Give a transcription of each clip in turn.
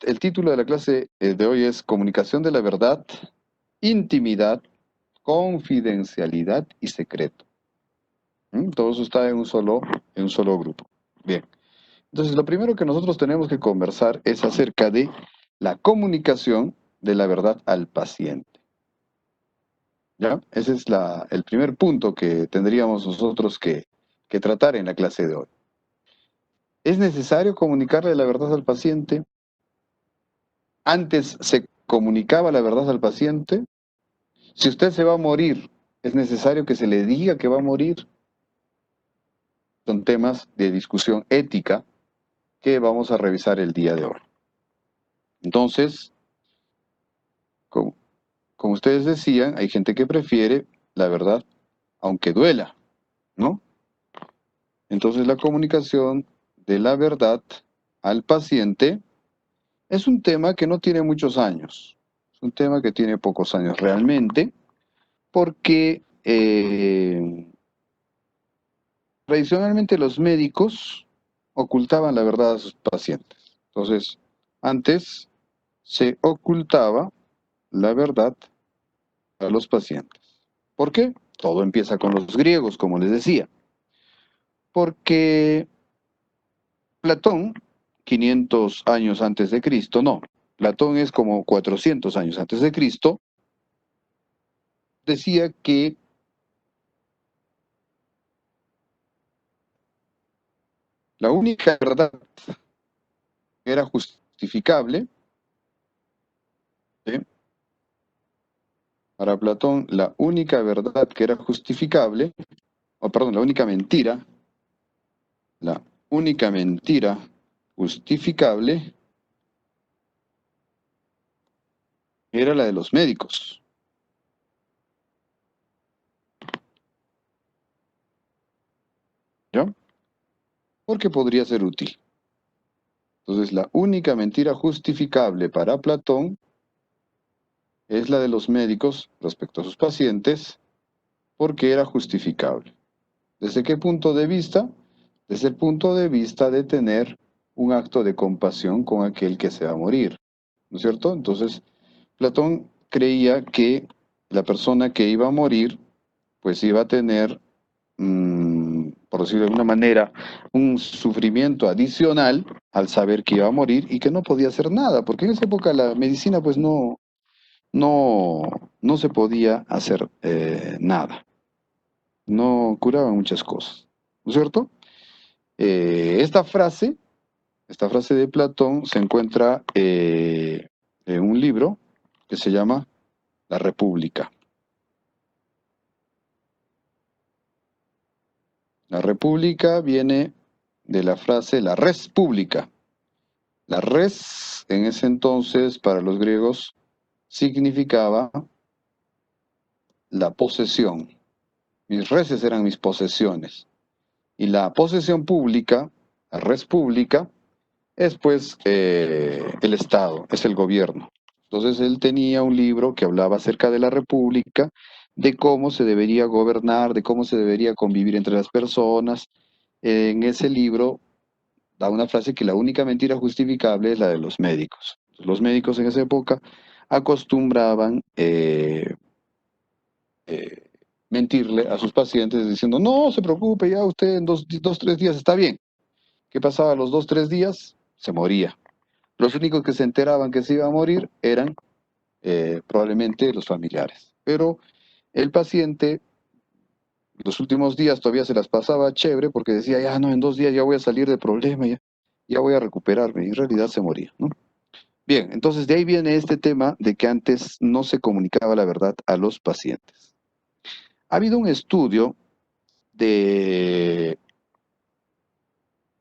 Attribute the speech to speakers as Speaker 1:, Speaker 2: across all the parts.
Speaker 1: el título de la clase de hoy es Comunicación de la verdad, intimidad, confidencialidad y secreto. Todo eso está en un solo grupo. Bien. Entonces, lo primero que nosotros tenemos que conversar es acerca de la comunicación de la verdad al paciente. ¿Ya? Ese es el primer punto que tendríamos nosotros que tratar en la clase de hoy. ¿Es necesario comunicarle la verdad al paciente? ¿Antes se comunicaba la verdad al paciente? Si usted se va a morir, ¿es necesario que se le diga que va a morir? Son temas de discusión ética que vamos a revisar el día de hoy. Entonces, como, como ustedes decían, hay gente que prefiere la verdad aunque duela, ¿no? Entonces la comunicación de la verdad al paciente es un tema que no tiene muchos años. Es un tema que tiene pocos años realmente, porque tradicionalmente los médicos ocultaban la verdad a sus pacientes. Entonces, antes se ocultaba la verdad a los pacientes. ¿Por qué? Todo empieza con los griegos, como les decía. Porque Platón, 500 años antes de Cristo, no, Platón es como 400 años antes de Cristo, decía que la única verdad que era justificable, ¿sí? Para Platón, la única verdad que era justificable, o perdón, la única mentira justificable era la de los médicos. ¿Ya? Porque podría ser útil. Entonces, la única mentira justificable para Platón es la de los médicos respecto a sus pacientes, porque era justificable. ¿Desde qué punto de vista? Desde el punto de vista de tener un acto de compasión con aquel que se va a morir, ¿no es cierto? Entonces, Platón creía que la persona que iba a morir, pues iba a tener, por decirlo de alguna manera, un sufrimiento adicional al saber que iba a morir y que no podía hacer nada, porque en esa época la medicina pues no, no se podía hacer nada, no curaba muchas cosas, ¿no es cierto? Esta frase de Platón se encuentra en un libro que se llama La República. La República viene de la frase la res pública. La res, en ese entonces, para los griegos, significaba la posesión. Mis reses eran mis posesiones. Y la posesión pública, la res pública, es pues el Estado, es el gobierno. Entonces él tenía un libro que hablaba acerca de la república, de cómo se debería gobernar, de cómo se debería convivir entre las personas. En ese libro da una frase que la única mentira justificable es la de los médicos. Los médicos en esa época acostumbraban eh, mentirle a sus pacientes diciendo, no se preocupe, ya usted en dos, 3 días está bien. ¿Qué pasaba a los 2, 3 días? Se moría. Los únicos que se enteraban que se iba a morir eran probablemente los familiares. Pero el paciente, los últimos días todavía se las pasaba chévere porque decía, ya no, en 2 días ya voy a salir del problema, ya voy a recuperarme. Y en realidad se moría, ¿no? Bien, entonces de ahí viene este tema de que antes no se comunicaba la verdad a los pacientes. Ha habido un estudio de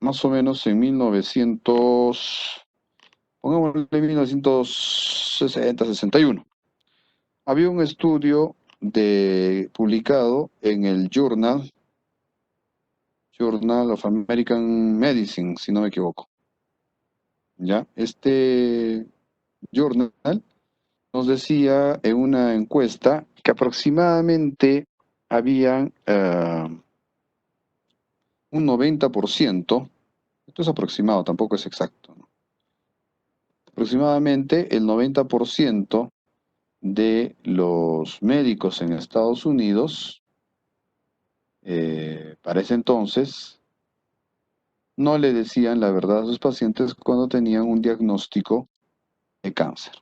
Speaker 1: más o menos en 1900, pongámosle 1960, 61. Había un estudio publicado en el Journal of American Medicine, si no me equivoco. ¿Ya? Este journal nos decía en una encuesta que aproximadamente habían un 90%, esto es aproximado, tampoco es exacto, ¿no? aproximadamente el 90% de los médicos en Estados Unidos, para ese entonces, no le decían la verdad a sus pacientes cuando tenían un diagnóstico de cáncer,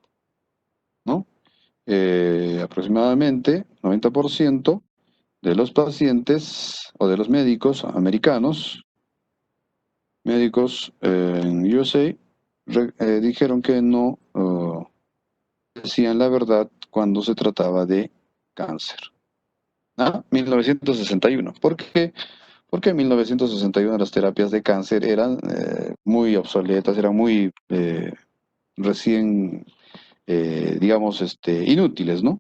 Speaker 1: ¿no? Aproximadamente 90% de los pacientes o de los médicos americanos, médicos en USA, dijeron que no decían la verdad cuando se trataba de cáncer. 1961. ¿Por qué? Porque en 1961 las terapias de cáncer eran muy obsoletas, eran muy recién, digamos, inútiles, ¿no?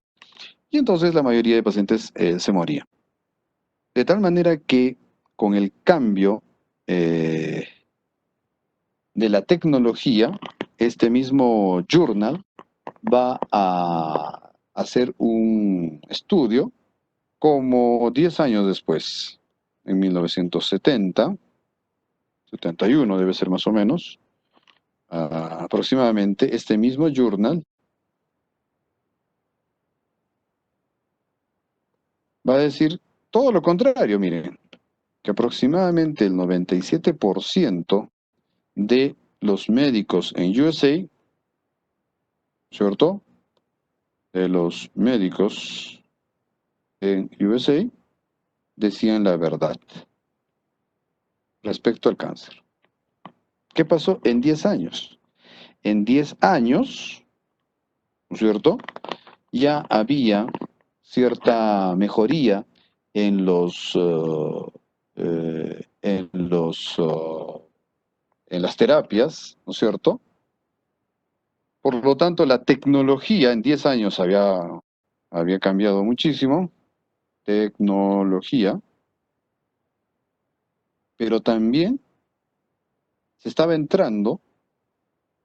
Speaker 1: Y entonces la mayoría de pacientes se morían. De tal manera que con el cambio de la tecnología, este mismo journal va a hacer un estudio como 10 años después, en 1970, 71 debe ser más o menos, aproximadamente, este mismo journal va a decir todo lo contrario, miren, que aproximadamente el 97% de los médicos en USA, ¿cierto? De los médicos en USA decían la verdad respecto al cáncer. ¿Qué pasó en 10 años? En 10 años, ¿no es cierto? Ya había cierta mejoría en en las terapias, ¿no es cierto? Por lo tanto, la tecnología en 10 años había cambiado muchísimo, tecnología, pero también se estaba entrando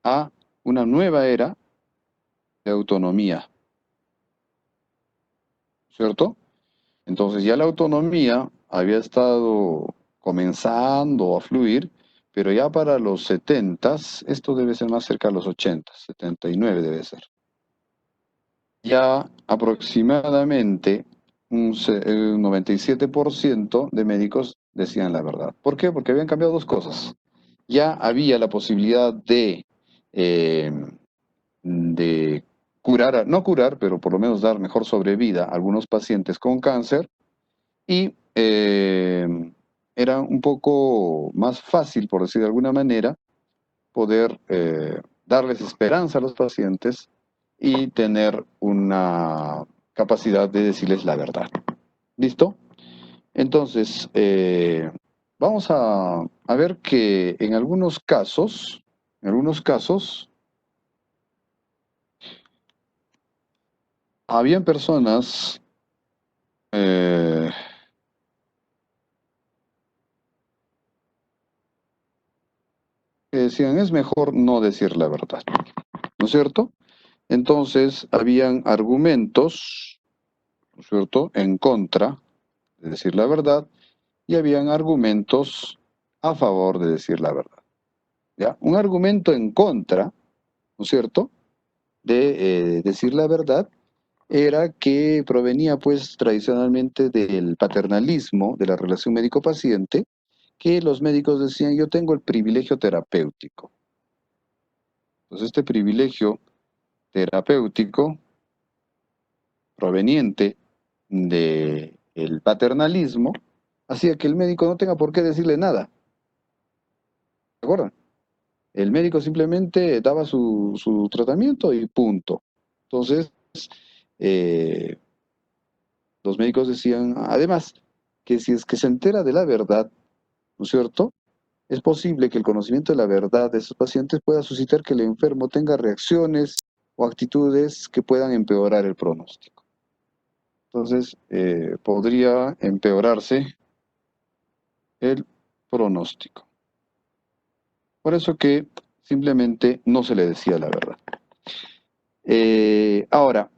Speaker 1: a una nueva era de autonomía, ¿cierto? Entonces ya la autonomía había estado comenzando a fluir, pero ya para los 70s, esto debe ser más cerca de los 80s, 79 debe ser. Ya aproximadamente un 97% de médicos decían la verdad. ¿Por qué? Porque habían cambiado dos cosas. Ya había la posibilidad eh, de curar, no curar, pero por lo menos dar mejor sobrevida a algunos pacientes con cáncer y era un poco más fácil, por decir de alguna manera, poder darles esperanza a los pacientes y tener una capacidad de decirles la verdad. ¿Listo? Entonces, vamos a ver que en algunos casos, habían personas que decían, es mejor no decir la verdad, ¿no es cierto? Entonces, habían argumentos, ¿no es cierto?, en contra de decir la verdad, y habían argumentos a favor de decir la verdad. ¿Ya? Un argumento en contra, ¿no es cierto?, de decir la verdad, era que provenía pues tradicionalmente del paternalismo, de la relación médico-paciente, que los médicos decían, yo tengo el privilegio terapéutico. Entonces este privilegio terapéutico proveniente del paternalismo hacía que el médico no tenga por qué decirle nada. ¿Se acuerdan? El médico simplemente daba su tratamiento y punto. Entonces, eh, los médicos decían, además, que si es que se entera de la verdad, ¿no es cierto? Es posible que el conocimiento de la verdad de esos pacientes pueda suscitar que el enfermo tenga reacciones o actitudes que puedan empeorar el pronóstico. Entonces, podría empeorarse el pronóstico. Por eso que simplemente no se le decía la verdad. Ahora,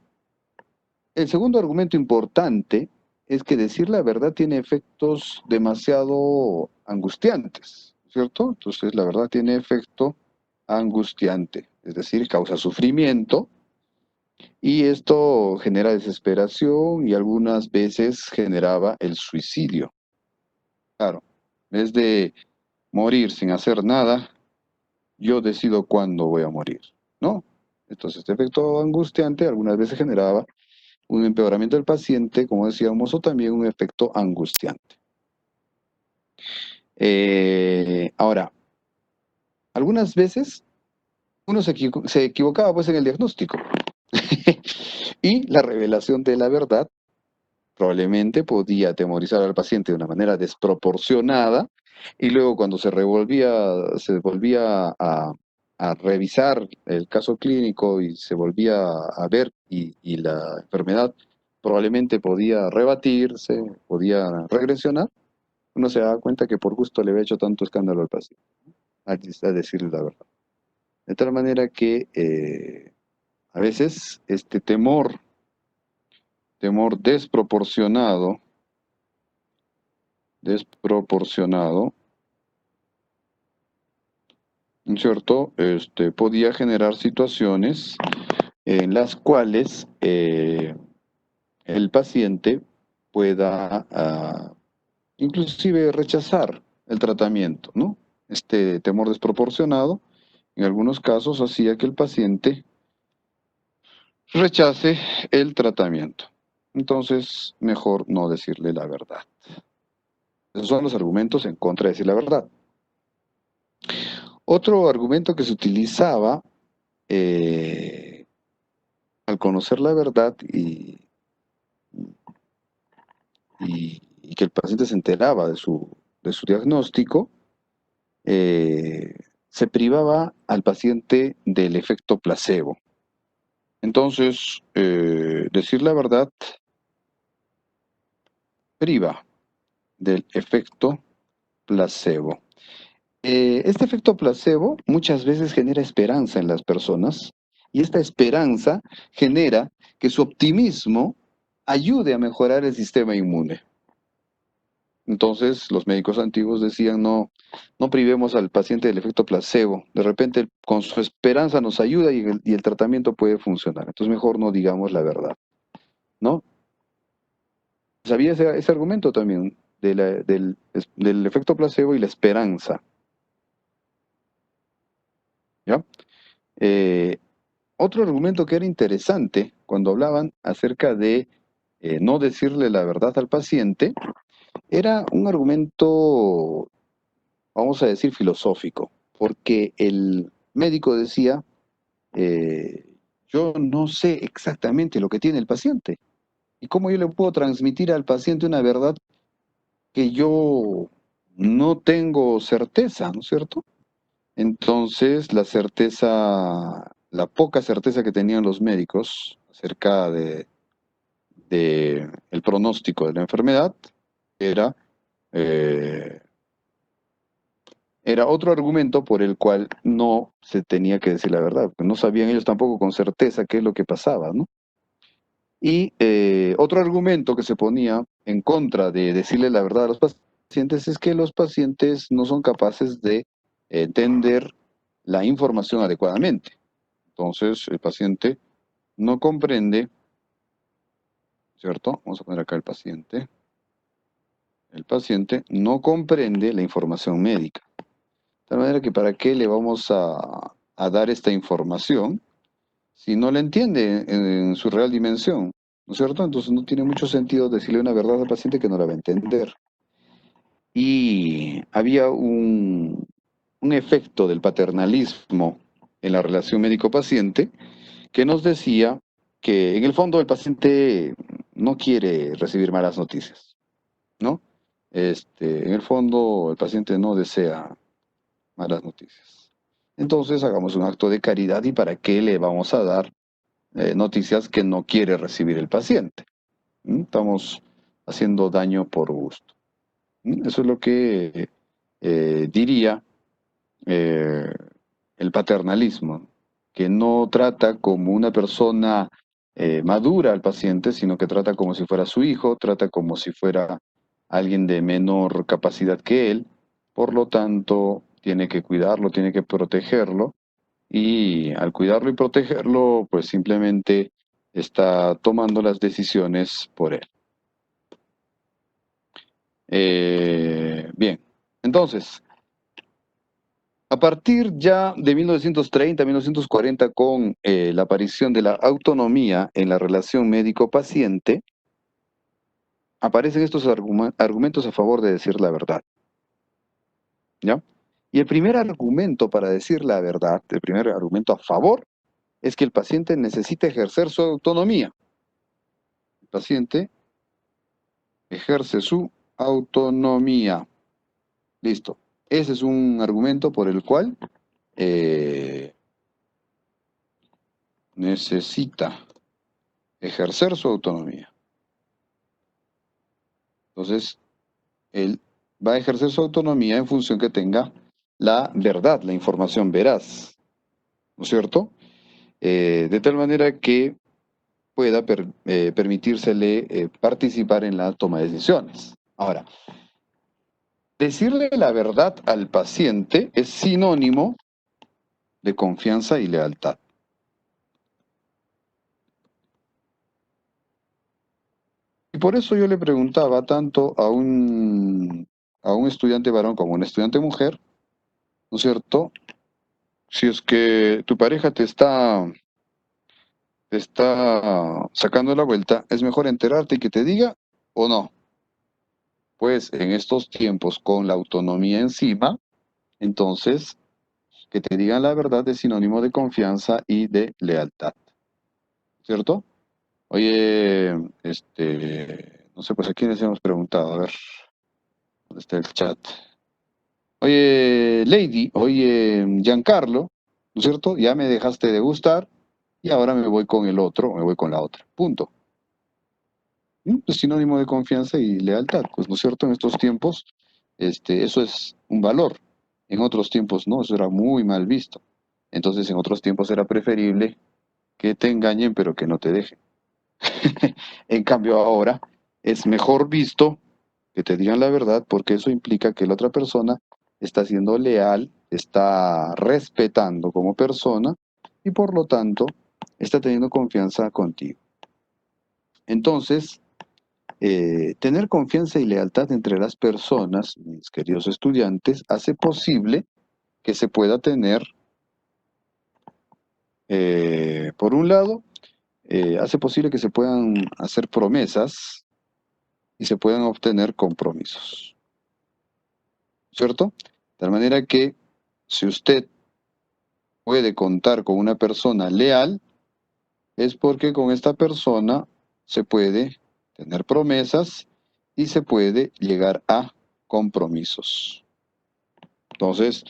Speaker 1: el segundo argumento importante es que decir la verdad tiene efectos demasiado angustiantes, ¿cierto? Entonces, la verdad tiene efecto angustiante. es decir, causa sufrimiento, y esto genera desesperación y algunas veces generaba el suicidio. Claro, en vez de morir sin hacer nada, yo decido cuándo voy a morir, ¿no? Entonces, este efecto angustiante algunas veces generaba un empeoramiento del paciente, como decíamos, o también un efecto angustiante. Ahora, algunas veces uno se equivocaba pues en el diagnóstico y la revelación de la verdad probablemente podía atemorizar al paciente de una manera desproporcionada y luego cuando se volvía a revisar el caso clínico y se volvía a ver y la enfermedad probablemente podía rebatirse, podía regresionar, uno se da cuenta que por gusto le había hecho tanto escándalo al paciente, a decirle la verdad. De tal manera que a veces este temor desproporcionado, ¿cierto? Podía generar situaciones en las cuales el paciente pueda inclusive rechazar el tratamiento, ¿no? Este temor desproporcionado en algunos casos hacía que el paciente rechace el tratamiento. Entonces, mejor no decirle la verdad. Esos son los argumentos en contra de decir la verdad. Otro argumento que se utilizaba eh, al conocer la verdad y que el paciente se enteraba de su diagnóstico, se privaba al paciente del efecto placebo. Entonces, decir la verdad priva del efecto placebo. Este efecto placebo muchas veces genera esperanza en las personas y esta esperanza genera que su optimismo ayude a mejorar el sistema inmune. Entonces, los médicos antiguos decían, no privemos al paciente del efecto placebo. De repente, con su esperanza nos ayuda y el tratamiento puede funcionar. Entonces, mejor no digamos la verdad, ¿no? ¿Sabía ese argumento también del efecto placebo y la esperanza? ¿Ya? Eh, Otro argumento que era interesante cuando hablaban acerca de no decirle la verdad al paciente, era un argumento, vamos a decir, filosófico, porque el médico decía, yo no sé exactamente lo que tiene el paciente, y cómo yo le puedo transmitir al paciente una verdad que yo no tengo certeza, ¿no es cierto? Entonces, la poca certeza que tenían los médicos acerca de el pronóstico de la enfermedad era, eh, era otro argumento por el cual no se tenía que decir la verdad, porque no sabían ellos tampoco con certeza qué es lo que pasaba, ¿no? Y otro argumento que se ponía en contra de decirle la verdad a los pacientes es que los pacientes no son capaces de entender la información adecuadamente. Entonces, el paciente no comprende, ¿cierto? Vamos a poner acá el paciente. El paciente no comprende la información médica. De tal manera que para qué le vamos a dar esta información si no la entiende en su real dimensión, ¿no es cierto? Entonces no tiene mucho sentido decirle una verdad al paciente que no la va a entender. Y había un efecto del paternalismo en la relación médico-paciente que nos decía que en el fondo el paciente no quiere recibir malas noticias, ¿no? En el fondo el paciente no desea malas noticias. Entonces hagamos un acto de caridad y para qué le vamos a dar noticias que no quiere recibir el paciente. ¿Mm? Estamos haciendo daño por gusto. ¿Mm? Eso es lo que diría eh, el paternalismo, que no trata como una persona madura al paciente, sino que trata como si fuera su hijo, trata como si fuera alguien de menor capacidad que él, por lo tanto tiene que cuidarlo, tiene que protegerlo y al cuidarlo y protegerlo, pues simplemente está tomando las decisiones por él. Bien, entonces, a partir ya de 1930, 1940, con la aparición de la autonomía en la relación médico-paciente, aparecen estos argumentos a favor de decir la verdad, ¿ya? Y el primer argumento para decir la verdad, el primer argumento a favor, es que el paciente necesita ejercer su autonomía. El paciente ejerce su autonomía. Listo. Ese es un argumento por el cual necesita ejercer su autonomía. Entonces, él va a ejercer su autonomía en función que tenga la verdad, la información veraz, ¿no es cierto? De tal manera que pueda permitírsele participar en la toma de decisiones. Ahora, decirle la verdad al paciente es sinónimo de confianza y lealtad. Y por eso yo le preguntaba tanto a un estudiante varón como a una estudiante mujer, ¿no es cierto? Si es que tu pareja te está sacando la vuelta, es mejor enterarte y que te diga o no. Pues en estos tiempos con la autonomía encima, entonces que te digan la verdad es sinónimo de confianza y de lealtad, ¿cierto? Oye, no sé, pues a quiénes hemos preguntado, a ver, ¿dónde está el chat? Oye, Lady, oye, Giancarlo, ¿no es cierto? Ya me dejaste de gustar y ahora me voy con el otro, me voy con la otra. Punto. Es sinónimo de confianza y lealtad, pues, ¿no es cierto? En estos tiempos, eso es un valor. En otros tiempos no, eso era muy mal visto. Entonces, en otros tiempos era preferible que te engañen, pero que no te dejen. En cambio, ahora es mejor visto que te digan la verdad porque eso implica que la otra persona está siendo leal, está respetando como persona y por lo tanto está teniendo confianza contigo. Entonces, tener confianza y lealtad entre las personas, mis queridos estudiantes, hace posible que se pueda tener, por un lado, hace posible que se puedan hacer promesas y se puedan obtener compromisos, ¿cierto? De tal manera que si usted puede contar con una persona leal, es porque con esta persona se puede tener promesas y se puede llegar a compromisos. Entonces,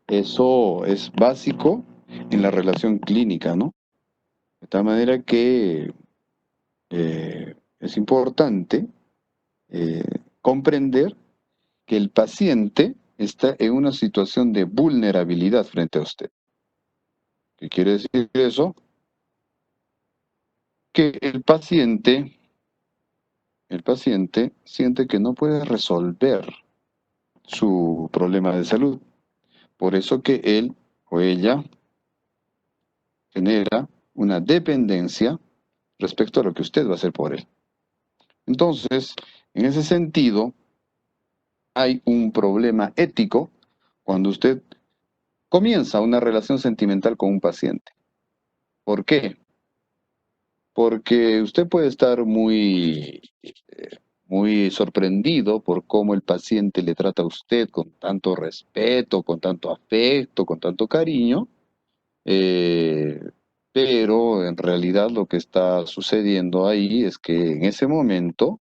Speaker 1: eso es básico en la relación clínica, ¿no? De tal manera que es importante comprender que el paciente está en una situación de vulnerabilidad frente a usted. ¿Qué quiere decir eso? Que el paciente siente que no puede resolver su problema de salud. Por eso que él o ella genera una dependencia respecto a lo que usted va a hacer por él. Entonces, en ese sentido, hay un problema ético cuando usted comienza una relación sentimental con un paciente. ¿Por qué? Porque usted puede estar muy sorprendido por cómo el paciente le trata a usted con tanto respeto, con tanto afecto, con tanto cariño, eh, pero en realidad lo que está sucediendo ahí es que en ese momento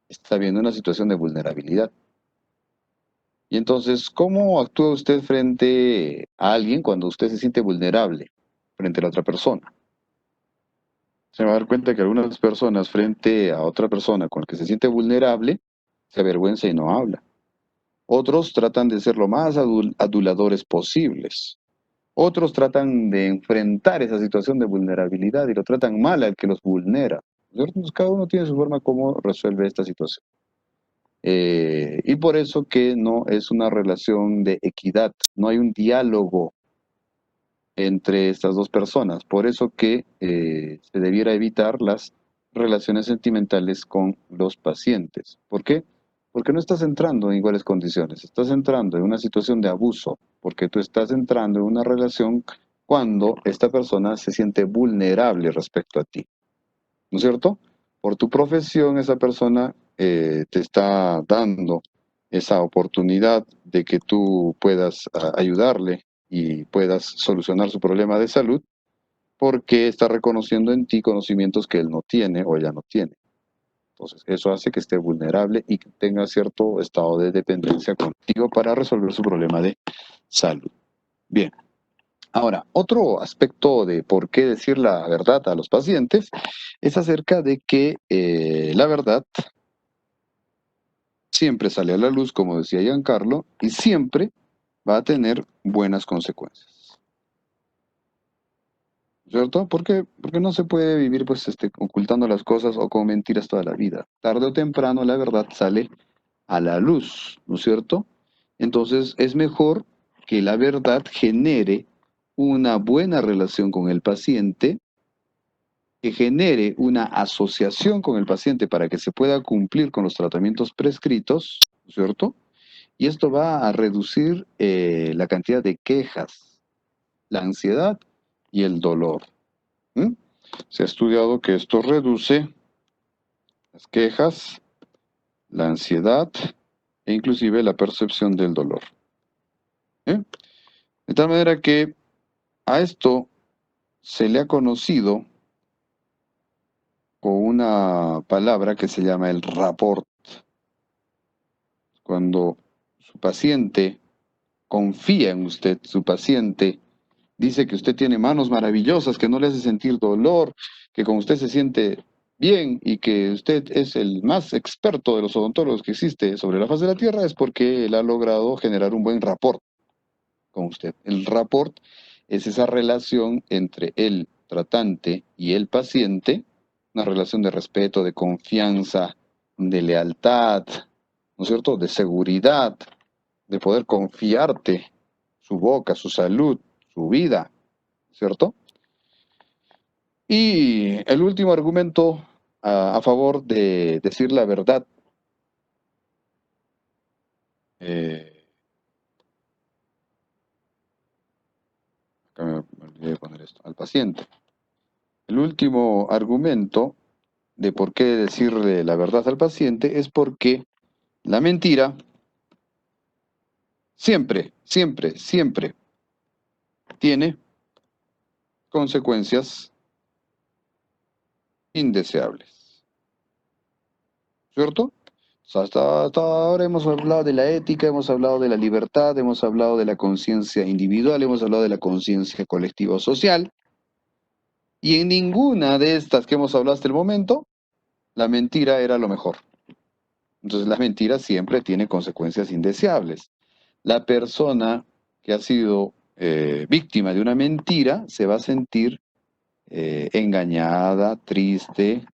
Speaker 1: está viendo una situación de vulnerabilidad. Y entonces, ¿cómo actúa usted frente a alguien cuando usted se siente vulnerable frente a la otra persona? Se va a dar cuenta que algunas personas frente a otra persona con la que se siente vulnerable, se avergüenza y no habla. Otros tratan de ser lo más aduladores posibles. Otros tratan de enfrentar esa situación de vulnerabilidad y lo tratan mal al que los vulnera. Entonces, cada uno tiene su forma como resuelve esta situación. Y por eso que no es una relación de equidad, no hay un diálogo, entre estas dos personas. Por eso que se debiera evitar las relaciones sentimentales con los pacientes. ¿Por qué? Porque no estás entrando en iguales condiciones, estás entrando en una situación de abuso, porque tú estás entrando en una relación cuando esta persona se siente vulnerable respecto a ti, ¿no es cierto? Por tu profesión, esa persona te está dando esa oportunidad de que tú puedas ayudarle y puedas solucionar su problema de salud, porque está reconociendo en ti conocimientos que él no tiene o ella no tiene. Entonces, eso hace que esté vulnerable y que tenga cierto estado de dependencia contigo para resolver su problema de salud. Bien. Ahora, otro aspecto de por qué decir la verdad a los pacientes es acerca de que la verdad siempre sale a la luz, como decía Giancarlo, y siempre va a tener buenas consecuencias. ¿Cierto? Porque no se puede vivir pues ocultando las cosas o con mentiras toda la vida. Tarde o temprano la verdad sale a la luz, ¿no es cierto? Entonces es mejor que la verdad genere una buena relación con el paciente, que genere una asociación con el paciente para que se pueda cumplir con los tratamientos prescritos, ¿no es cierto? Y esto va a reducir la cantidad de quejas, la ansiedad y el dolor. ¿Mm? Se ha estudiado que esto reduce las quejas, la ansiedad e inclusive la percepción del dolor. ¿Eh? De tal manera que a esto se le ha conocido con una palabra que se llama el rapport. Cuando su paciente confía en usted, su paciente dice que usted tiene manos maravillosas, que no le hace sentir dolor, que con usted se siente bien y que usted es el más experto de los odontólogos que existe sobre la faz de la Tierra, es porque él ha logrado generar un buen rapport con usted. El rapport es esa relación entre el tratante y el paciente, una relación de respeto, de confianza, de lealtad, ¿no es cierto?, de seguridad, de poder confiarte su boca, su salud, su vida, ¿cierto? Y el último argumento a favor de decir la verdad, eh, acá me olvidé de poner esto, al paciente. El último argumento de por qué decirle la verdad al paciente es porque la mentira siempre, siempre, siempre tiene consecuencias indeseables, ¿cierto? O sea, hasta ahora hemos hablado de la ética, hemos hablado de la libertad, hemos hablado de la conciencia individual, hemos hablado de la conciencia colectiva o social, y en ninguna de estas que hemos hablado hasta el momento, la mentira era lo mejor. Entonces la mentira siempre tiene consecuencias indeseables. La persona que ha sido víctima de una mentira se va a sentir engañada, triste,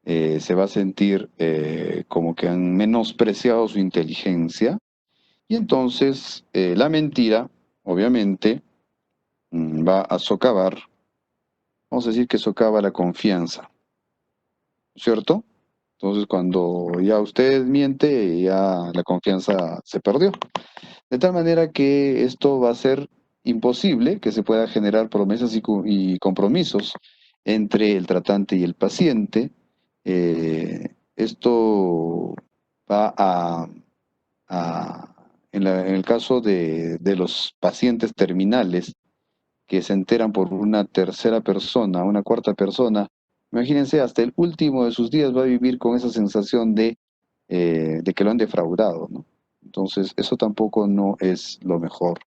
Speaker 1: se va a sentir como que han menospreciado su inteligencia y entonces la mentira, obviamente, va a socavar, vamos a decir que socava la confianza, ¿cierto? Entonces cuando ya usted miente, ya la confianza se perdió. De tal manera que esto va a ser imposible que se pueda generar promesas y compromisos entre el tratante y el paciente. Esto va en el caso de los pacientes terminales que se enteran por una tercera persona, una cuarta persona, imagínense, hasta el último de sus días va a vivir con esa sensación de que lo han defraudado, ¿no? Entonces, eso tampoco no es lo mejor.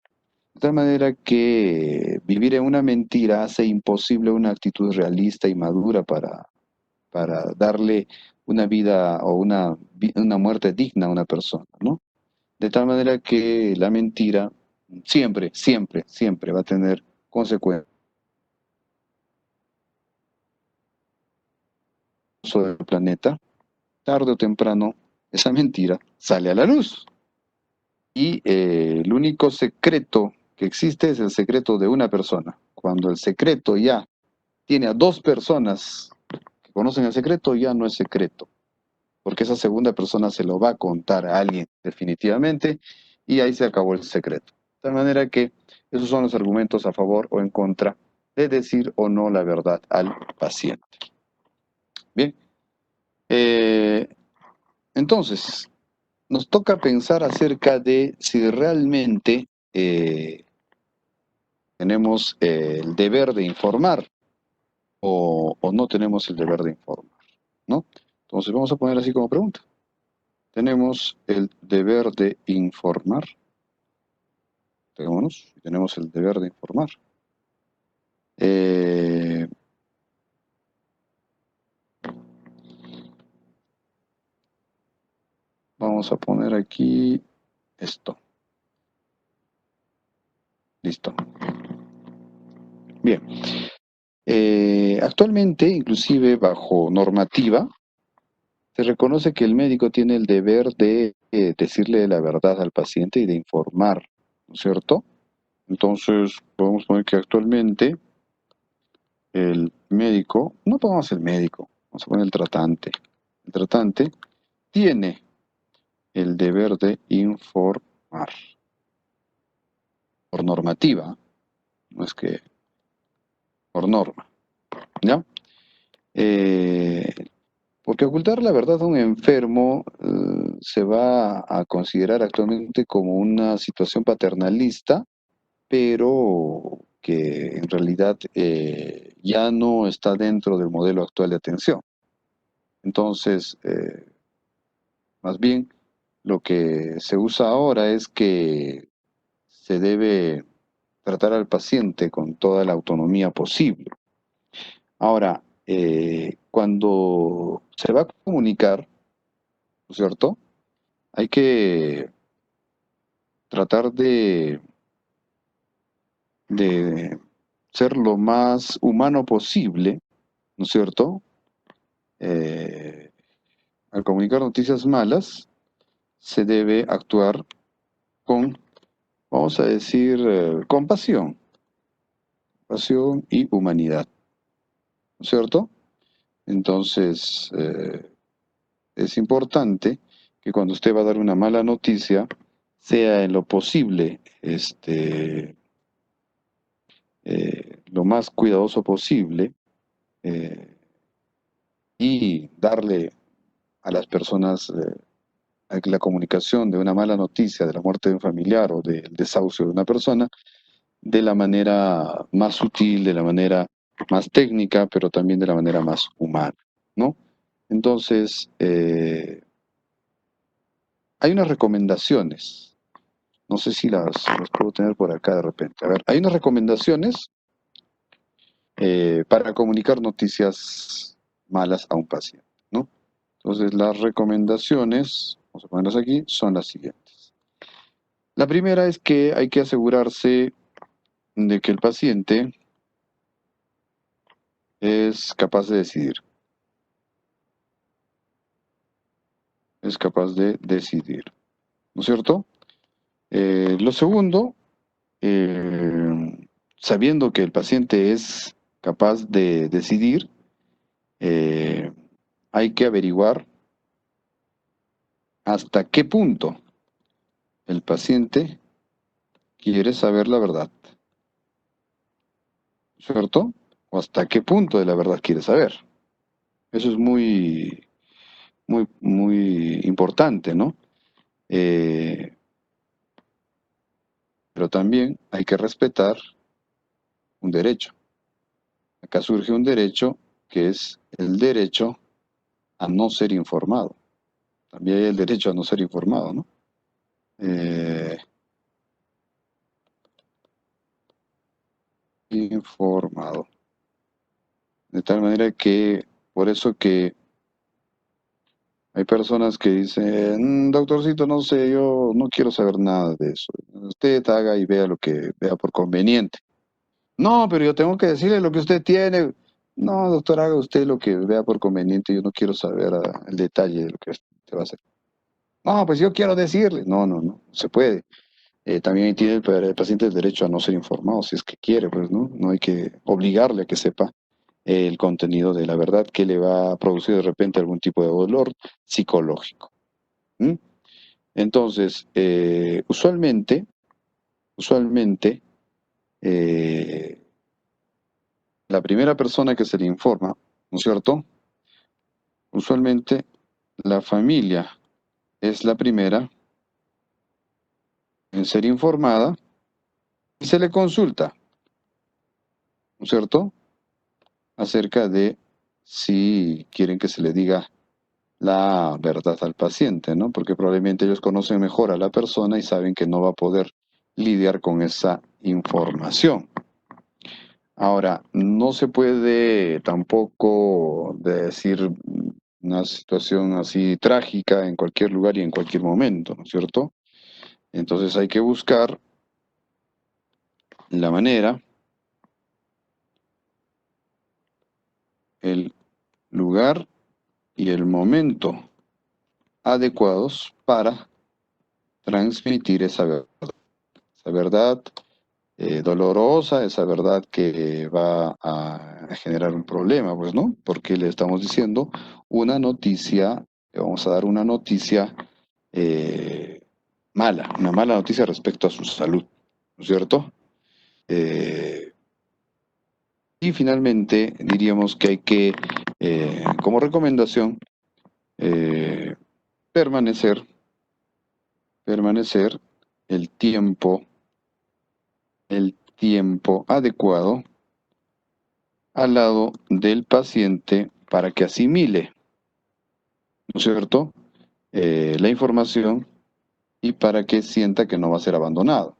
Speaker 1: De tal manera que vivir en una mentira hace imposible una actitud realista y madura para darle una vida o una muerte digna a una persona, ¿no? De tal manera que la mentira siempre, siempre, siempre va a tener consecuencias sobre el planeta. Tarde o temprano, esa mentira sale a la luz. Y el único secreto que existe es el secreto de una persona. Cuando el secreto ya tiene a dos personas que conocen el secreto, ya no es secreto, porque esa segunda persona se lo va a contar a alguien definitivamente y ahí se acabó el secreto. De tal manera que esos son los argumentos a favor o en contra de decir o no la verdad al paciente. Bien, entonces, nos toca pensar acerca de si realmente tenemos el deber de informar o no tenemos el deber de informar, ¿no? Entonces vamos a poner así como pregunta. ¿Tenemos el deber de informar? Tenemos el deber de informar. Vamos a poner aquí esto. Listo. Bien. Actualmente, inclusive bajo normativa, se reconoce que el médico tiene el deber de decirle la verdad al paciente y de informar, ¿no es cierto? Entonces, podemos poner que actualmente el médico, no pongamos el médico, vamos a poner el tratante. El tratante tiene el deber de informar. Por normativa, no es que por norma, ¿ya? Porque ocultar la verdad a un enfermo se va a considerar actualmente como una situación paternalista, pero que en realidad ya no está dentro del modelo actual de atención. Entonces, más bien, lo que se usa ahora es que se debe tratar al paciente con toda la autonomía posible. Ahora, cuando se va a comunicar, ¿no es cierto? Hay que tratar de ser lo más humano posible, ¿no es cierto? Al comunicar noticias malas, se debe actuar con, vamos a decir, compasión y humanidad, ¿no es cierto? Entonces, es importante que cuando usted va a dar una mala noticia, sea en lo posible, lo más cuidadoso posible, eh, y darle a las personas la comunicación de una mala noticia, de la muerte de un familiar o del desahucio de una persona, de la manera más sutil, de la manera más técnica, pero también de la manera más humana, ¿no? Entonces, hay unas recomendaciones, no sé si las puedo tener por acá de repente. A ver, hay unas recomendaciones para comunicar noticias malas a un paciente, ¿no? Entonces, las recomendaciones, vamos a ponerlas aquí, son las siguientes. La primera es que hay que asegurarse de que el paciente es capaz de decidir. Es capaz de decidir, ¿no es cierto? Lo segundo, sabiendo que el paciente es capaz de decidir, eh, hay que averiguar hasta qué punto el paciente quiere saber la verdad, ¿cierto? O hasta qué punto de la verdad quiere saber. Eso es muy importante, ¿no? Eh, pero también hay que respetar un derecho. Acá surge un derecho que es el derecho a no ser informado. También hay el derecho a no ser informado, ¿no? Informado. De tal manera que, por eso que hay personas que dicen, doctorcito, no sé, yo no quiero saber nada de eso. Usted haga y vea lo que vea por conveniente. No, pero yo tengo que decirle lo que usted tiene. No, doctor, haga usted lo que vea por conveniente. Yo no quiero saber el detalle de lo que usted va a hacer. No, pues yo quiero decirle. No, no, no, se puede. también tiene el paciente el derecho a no ser informado si es que quiere, pues, ¿no? No hay que obligarle a que sepa el contenido de la verdad que le va a producir de repente algún tipo de dolor psicológico. ¿Mm? Entonces, usualmente, eh, la primera persona que se le informa, ¿no es cierto? Usualmente la familia es la primera en ser informada y se le consulta, ¿no es cierto? Acerca de si quieren que se le diga la verdad al paciente, ¿no? Porque probablemente ellos conocen mejor a la persona y saben que no va a poder lidiar con esa información. Ahora, no se puede tampoco decir una situación así trágica en cualquier lugar y en cualquier momento, ¿no es cierto? Entonces hay que buscar la manera, el lugar y el momento adecuados para transmitir esa verdad dolorosa, esa verdad que va a generar un problema, pues, ¿no? Porque le estamos diciendo una noticia, le vamos a dar una noticia eh, mala, una mala noticia respecto a su salud, ¿no es cierto? Eh, y finalmente diríamos que hay que, como recomendación, eh, permanecer, permanecer el tiempo, el tiempo adecuado al lado del paciente para que asimile, ¿no es cierto?, la información y para que sienta que no va a ser abandonado.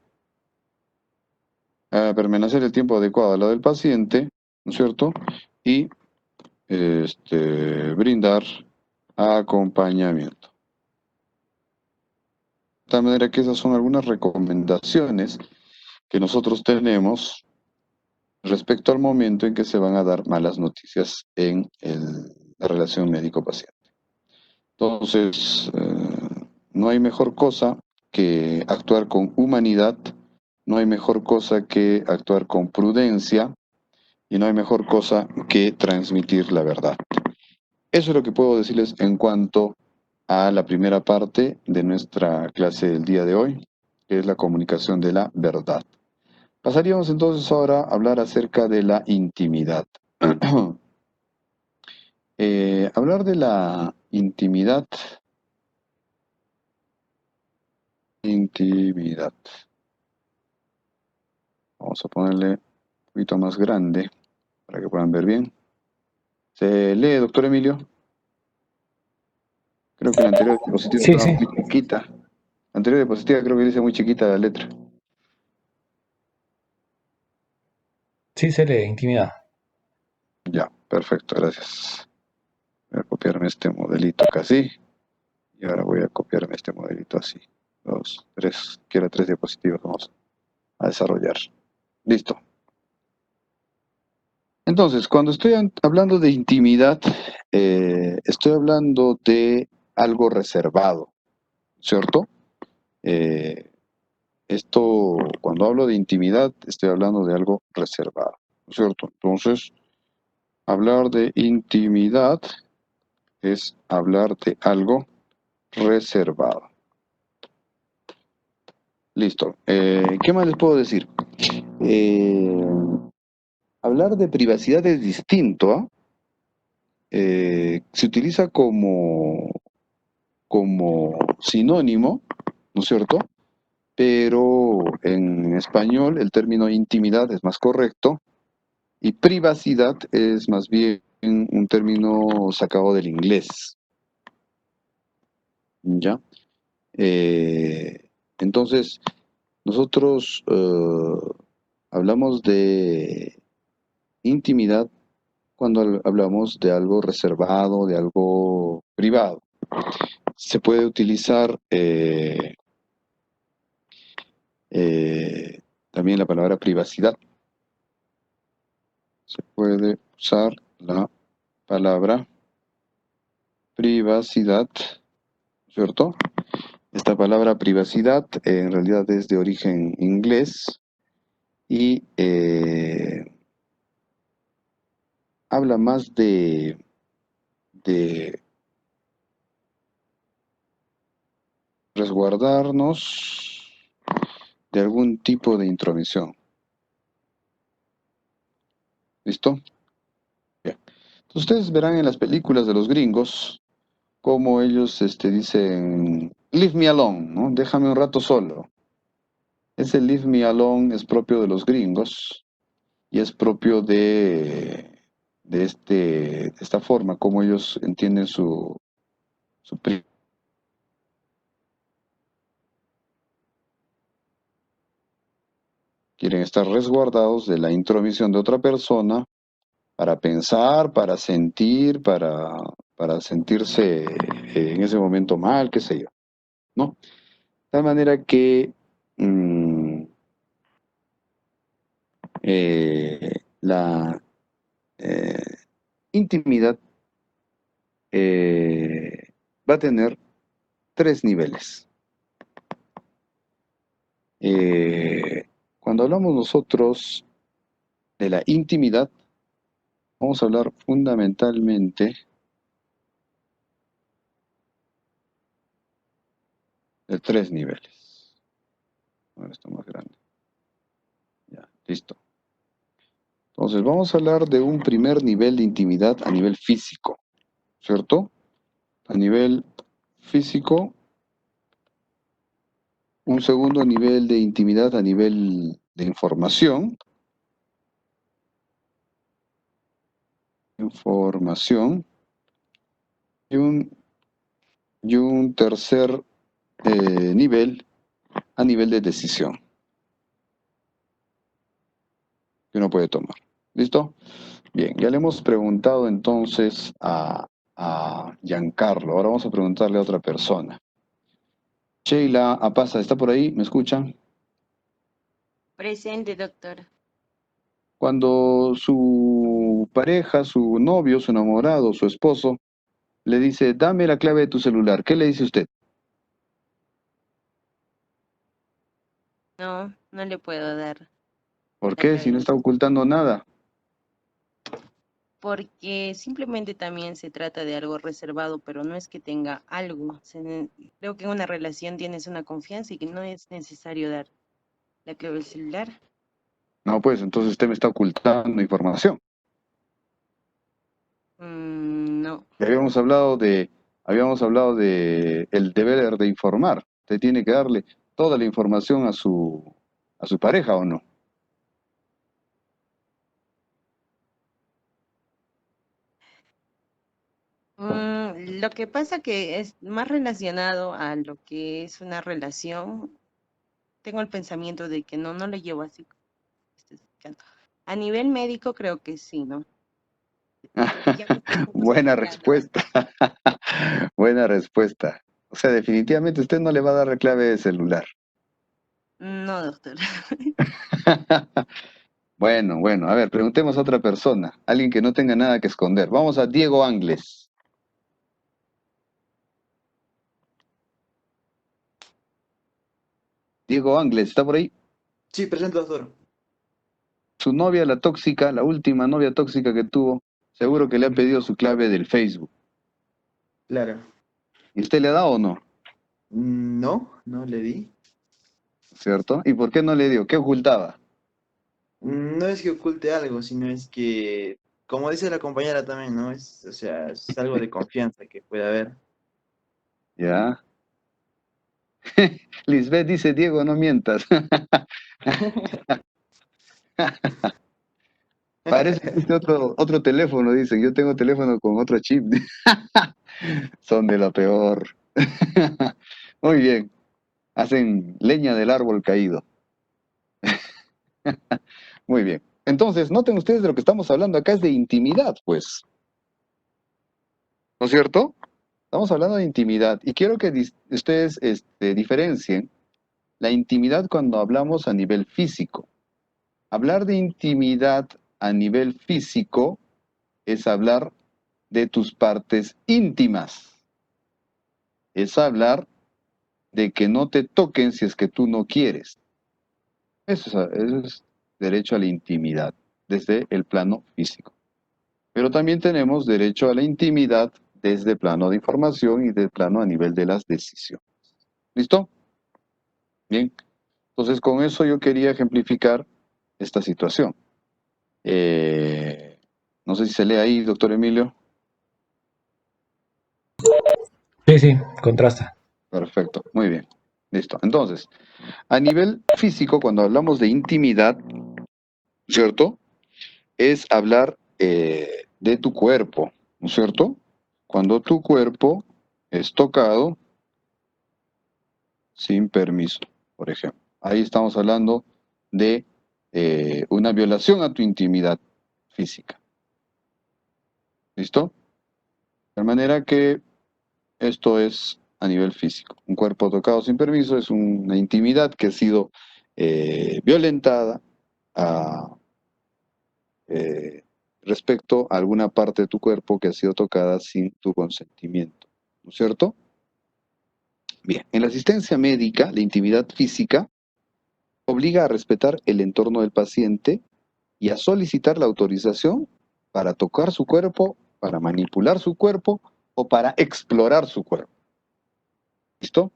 Speaker 1: A permanecer el tiempo adecuado al lado del paciente, ¿no es cierto?, y brindar acompañamiento. De tal manera que esas son algunas recomendaciones que nosotros tenemos respecto al momento en que se van a dar malas noticias en la relación médico-paciente. Entonces, no hay mejor cosa que actuar con humanidad, no hay mejor cosa que actuar con prudencia y no hay mejor cosa que transmitir la verdad. Eso es lo que puedo decirles en cuanto a la primera parte de nuestra clase del día de hoy, que es la comunicación de la verdad. Pasaríamos entonces ahora a hablar acerca de la intimidad. Hablar de la intimidad. Vamos a ponerle un poquito más grande para que puedan ver bien. ¿Se lee, doctor Emilio? Creo que la anterior diapositiva
Speaker 2: Sí,
Speaker 1: estaba
Speaker 2: sí,
Speaker 1: muy chiquita. La anterior diapositiva creo que dice muy chiquita la letra.
Speaker 2: sí se lee, intimidad.
Speaker 1: Ya, perfecto, gracias. Voy a copiarme este modelito acá así. Y ahora voy a copiarme este modelito así. Dos, tres, quiero tres diapositivas, vamos a desarrollar. Listo. Entonces, cuando estoy hablando de intimidad, estoy hablando de algo reservado, ¿cierto? Eh, cuando hablo de intimidad, estoy hablando de algo reservado, ¿cierto? Entonces, hablar de intimidad es hablar de algo reservado. Listo. ¿Qué más les puedo decir? Eh, Hablar de privacidad es distinto, ¿ah? Se utiliza como sinónimo, ¿no es cierto? Pero en español el término intimidad es más correcto y privacidad es más bien un término sacado del inglés. ¿Ya? Entonces, nosotros hablamos de intimidad cuando hablamos de algo reservado, de algo privado. Se puede utilizar también la palabra privacidad. Se puede usar la palabra privacidad, ¿cierto? Esta palabra privacidad en realidad es de origen inglés y habla más de resguardarnos de algún tipo de intromisión. ¿Listo? Bien. Ustedes verán en las películas de los gringos cómo ellos dicen, leave me alone, ¿no? Déjame un rato solo. Ese leave me alone es propio de los gringos y es propio de esta forma, como ellos entienden su quieren estar resguardados de la intromisión de otra persona para pensar, para sentir, para sentirse en ese momento mal, qué sé yo, ¿no? De tal manera que la eh, intimidad va a tener tres niveles. Cuando hablamos nosotros de la intimidad, vamos a hablar fundamentalmente de tres niveles. Ahora está más grande. Ya, listo. Entonces, vamos a hablar de un primer nivel de intimidad a nivel físico, ¿cierto? A nivel físico, un segundo nivel de intimidad a nivel de información, y un tercer nivel a nivel de decisión que uno puede tomar. ¿Listo? Bien, ya le hemos preguntado entonces a Giancarlo. Ahora vamos a preguntarle a otra persona. Sheila Apasa, ¿está por ahí? ¿Me escuchan?
Speaker 3: Presente, doctor.
Speaker 1: Cuando su pareja, su novio, su enamorado, su esposo, le dice, dame la clave de tu celular, ¿qué le dice usted?
Speaker 3: No, no le puedo dar
Speaker 1: ¿Por
Speaker 3: la
Speaker 1: qué? Si
Speaker 3: clave.
Speaker 1: no está ocultando nada.
Speaker 3: Porque simplemente también se trata de algo reservado, pero no es que tenga algo. Creo que en una relación tienes una confianza y que no es necesario dar la clave del celular.
Speaker 1: No, pues entonces usted me está ocultando información.
Speaker 3: No.
Speaker 1: Y habíamos hablado de el deber de informar. Usted tiene que darle toda la información a su pareja, ¿o no?
Speaker 3: Lo que pasa que es más relacionado a lo que es una relación. Tengo el pensamiento de que no lo llevo así como estoy explicando. A nivel médico creo que sí, ¿no? Ya me estoy
Speaker 1: Buena
Speaker 3: justificando.
Speaker 1: respuesta. Buena respuesta. O sea, definitivamente usted no le va a dar la clave de celular.
Speaker 3: No, doctor.
Speaker 1: Bueno, bueno, a ver, preguntemos a otra persona, alguien que no tenga nada que esconder. Vamos a Diego Angles. Diego Angles, ¿está por ahí?
Speaker 4: Sí, presente, doctor.
Speaker 1: Su novia, la tóxica, la última novia tóxica que tuvo, seguro que le ha pedido su clave del Facebook.
Speaker 4: Claro.
Speaker 1: ¿Y usted le ha dado o no?
Speaker 4: No, no le di.
Speaker 1: ¿Cierto? ¿Y por qué no le dio? ¿Qué ocultaba?
Speaker 4: No es que oculte algo, sino es que, como dice la compañera también, ¿no? O sea, es algo de confianza que puede haber.
Speaker 1: Ya. Lisbeth dice, Diego, no mientas. Parece que este otro teléfono, dicen. Yo tengo teléfono con otro chip. Son de lo peor. Muy bien. Hacen leña del árbol caído. Muy bien. Entonces, noten ustedes de lo que estamos hablando acá es de intimidad, pues. ¿No es cierto? Estamos hablando de intimidad. Y quiero que ustedes diferencien la intimidad cuando hablamos a nivel físico. Hablar de intimidad a nivel físico es hablar de tus partes íntimas. Es hablar de que no te toquen si es que tú no quieres. Eso es derecho a la intimidad desde el plano físico. Pero también tenemos derecho a la intimidad desde el plano de información y del plano a nivel de las decisiones. ¿Listo? Bien. Entonces, con eso yo quería ejemplificar esta situación. No sé si se lee ahí, doctor Emilio.
Speaker 2: Sí, contrasta.
Speaker 1: Perfecto, muy bien. Listo. Entonces, a nivel físico, cuando hablamos de intimidad, ¿cierto? Es hablar de tu cuerpo, ¿no es cierto? Cuando tu cuerpo es tocado sin permiso, por ejemplo. Ahí estamos hablando de una violación a tu intimidad física. ¿Listo? De manera que esto es a nivel físico. Un cuerpo tocado sin permiso es una intimidad que ha sido violentada eh, respecto a alguna parte de tu cuerpo que ha sido tocada sin tu consentimiento. ¿No es cierto? Bien, en la asistencia médica, la intimidad física obliga a respetar el entorno del paciente y a solicitar la autorización para tocar su cuerpo, para manipular su cuerpo o para explorar su cuerpo. ¿Listo?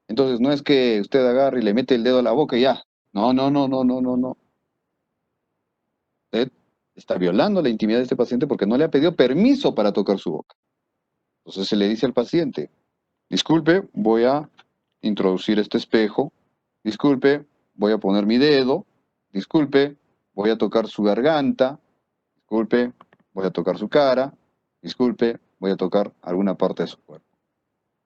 Speaker 1: Entonces no es que usted agarre y le mete el dedo a la boca y ya. No, no, no, no, no, no, no. Usted está violando la intimidad de este paciente porque no le ha pedido permiso para tocar su boca. Entonces se le dice al paciente, disculpe, voy a introducir este espejo, disculpe, voy a poner mi dedo, disculpe, voy a tocar su garganta, disculpe, voy a tocar su cara, disculpe, voy a tocar alguna parte de su cuerpo.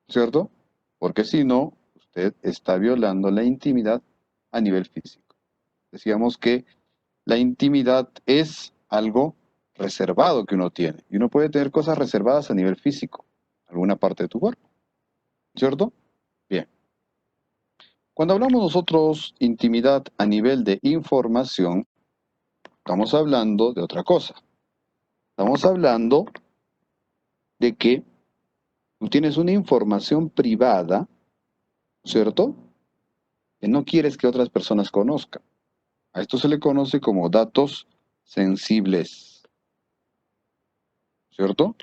Speaker 1: ¿Cierto? Porque si no, usted está violando la intimidad a nivel físico. Decíamos que la intimidad es algo reservado que uno tiene. Y uno puede tener cosas reservadas a nivel físico, alguna parte de tu cuerpo. ¿Cierto? Bien. Cuando hablamos nosotros intimidad a nivel de información, estamos hablando de otra cosa. Estamos hablando de que tú tienes una información privada, ¿cierto? Que no quieres que otras personas conozcan. A esto se le conoce como datos sensibles, ¿cierto?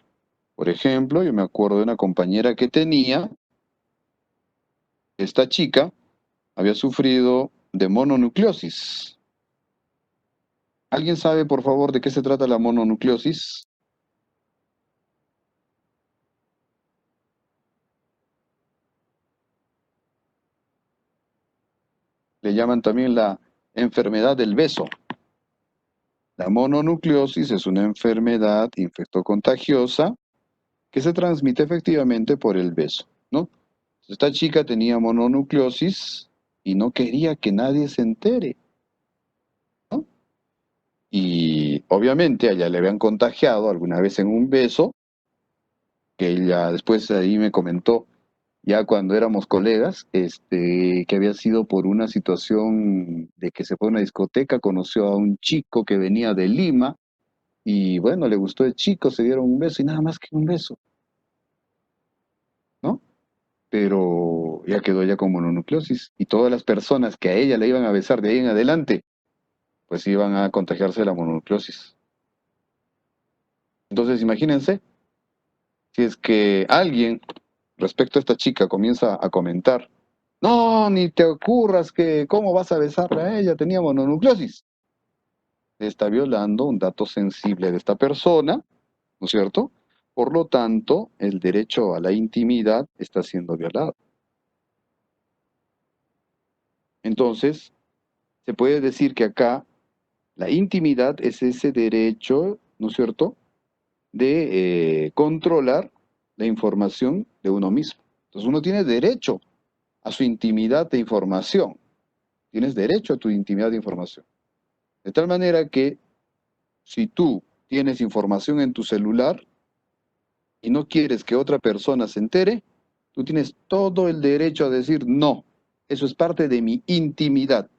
Speaker 1: Por ejemplo, yo me acuerdo de una compañera que tenía, esta chica había sufrido de mononucleosis. ¿Alguien sabe, por favor, de qué se trata la mononucleosis? Le llaman también la enfermedad del beso. La mononucleosis es una enfermedad infectocontagiosa que se transmite efectivamente por el beso, ¿no? Esta chica tenía mononucleosis y no quería que nadie se entere, ¿no? Y obviamente a ella le habían contagiado alguna vez en un beso, que ella después ahí me comentó, ya cuando éramos colegas, que había sido por una situación de que se fue a una discoteca, conoció a un chico que venía de Lima, y bueno, le gustó el chico, se dieron un beso y nada más que un beso, ¿no? Pero ya quedó ella con mononucleosis y todas las personas que a ella le iban a besar de ahí en adelante, pues iban a contagiarse de la mononucleosis. Entonces, imagínense, si es que alguien respecto a esta chica comienza a comentar, no, ni te ocurras que cómo vas a besarle a ella, tenía mononucleosis. Está violando un dato sensible de esta persona, ¿no es cierto? Por lo tanto, el derecho a la intimidad está siendo violado. Entonces, se puede decir que acá la intimidad es ese derecho, ¿no es cierto?, de controlar la información de uno mismo. Entonces uno tiene derecho a su intimidad de información. Tienes derecho a tu intimidad de información. De tal manera que si tú tienes información en tu celular y no quieres que otra persona se entere, tú tienes todo el derecho a decir no. Eso es parte de mi intimidad.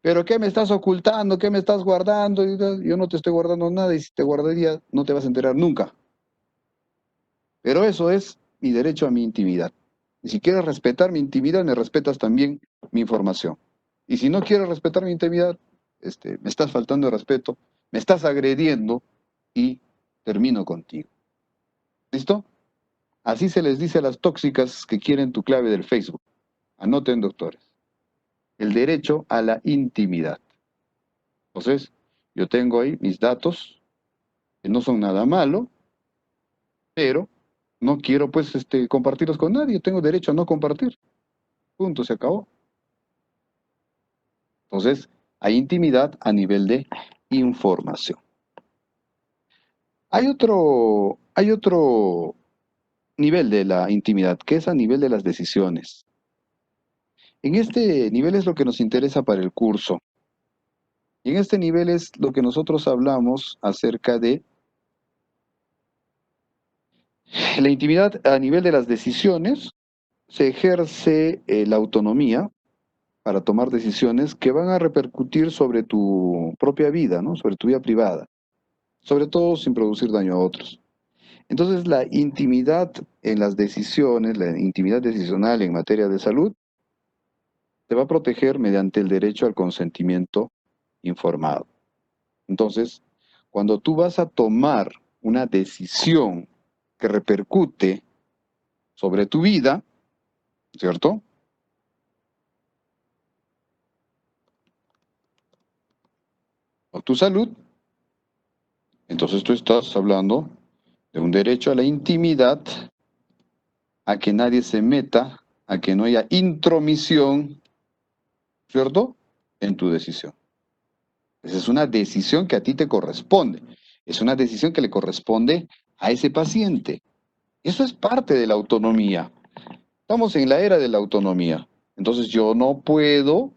Speaker 1: ¿Pero qué me estás ocultando? ¿Qué me estás guardando? Yo no te estoy guardando nada y si te guardaría no te vas a enterar nunca. Pero eso es mi derecho a mi intimidad. Y si quieres respetar mi intimidad, me respetas también mi información. Y si no quieres respetar mi intimidad, me estás faltando de respeto, me estás agrediendo y termino contigo. ¿Listo? Así se les dice a las tóxicas que quieren tu clave del Facebook. Anoten, doctores. El derecho a la intimidad. Entonces, yo tengo ahí mis datos, que no son nada malo, pero no quiero pues compartirlos con nadie. Tengo derecho a no compartir. Punto, se acabó. Entonces, hay intimidad a nivel de información. Hay otro nivel de la intimidad, que es a nivel de las decisiones. En este nivel es lo que nos interesa para el curso. Y en este nivel es lo que nosotros hablamos acerca de la intimidad a nivel de las decisiones. Se ejerce la autonomía para tomar decisiones que van a repercutir sobre tu propia vida, ¿no? Sobre tu vida privada, sobre todo sin producir daño a otros. Entonces, la intimidad en las decisiones, la intimidad decisional en materia de salud, te va a proteger mediante el derecho al consentimiento informado. Entonces, cuando tú vas a tomar una decisión que repercute sobre tu vida, ¿cierto? O tu salud, entonces tú estás hablando de un derecho a la intimidad, a que nadie se meta, a que no haya intromisión, ¿cierto? En tu decisión. Esa es una decisión que a ti te corresponde. Es una decisión que le corresponde a ese paciente. Eso es parte de la autonomía. Estamos en la era de la autonomía. Entonces yo no puedo,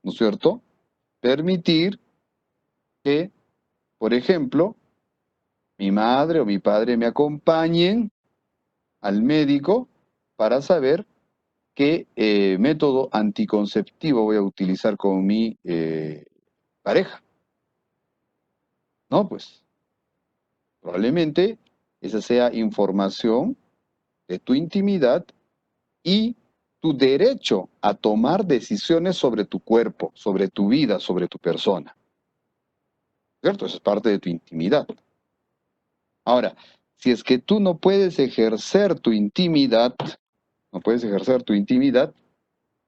Speaker 1: ¿no es cierto?, permitir que, por ejemplo, mi madre o mi padre me acompañen al médico para saber qué método anticonceptivo voy a utilizar con mi pareja. No, pues probablemente esa sea información de tu intimidad y tu derecho a tomar decisiones sobre tu cuerpo, sobre tu vida, sobre tu persona. ¿Cierto? Eso es parte de tu intimidad. Ahora, si es que tú no puedes ejercer tu intimidad,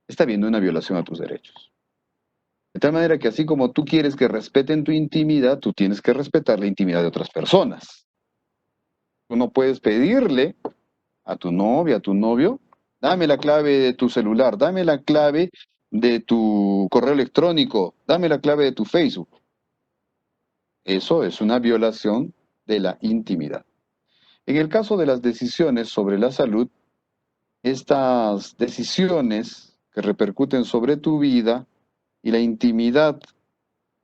Speaker 1: está habiendo una violación a tus derechos. De tal manera que así como tú quieres que respeten tu intimidad, tú tienes que respetar la intimidad de otras personas. Tú no puedes pedirle a tu novia, a tu novio, dame la clave de tu celular, dame la clave de tu correo electrónico, dame la clave de tu Facebook. Eso es una violación de la intimidad. En el caso de las decisiones sobre la salud, estas decisiones que repercuten sobre tu vida y la intimidad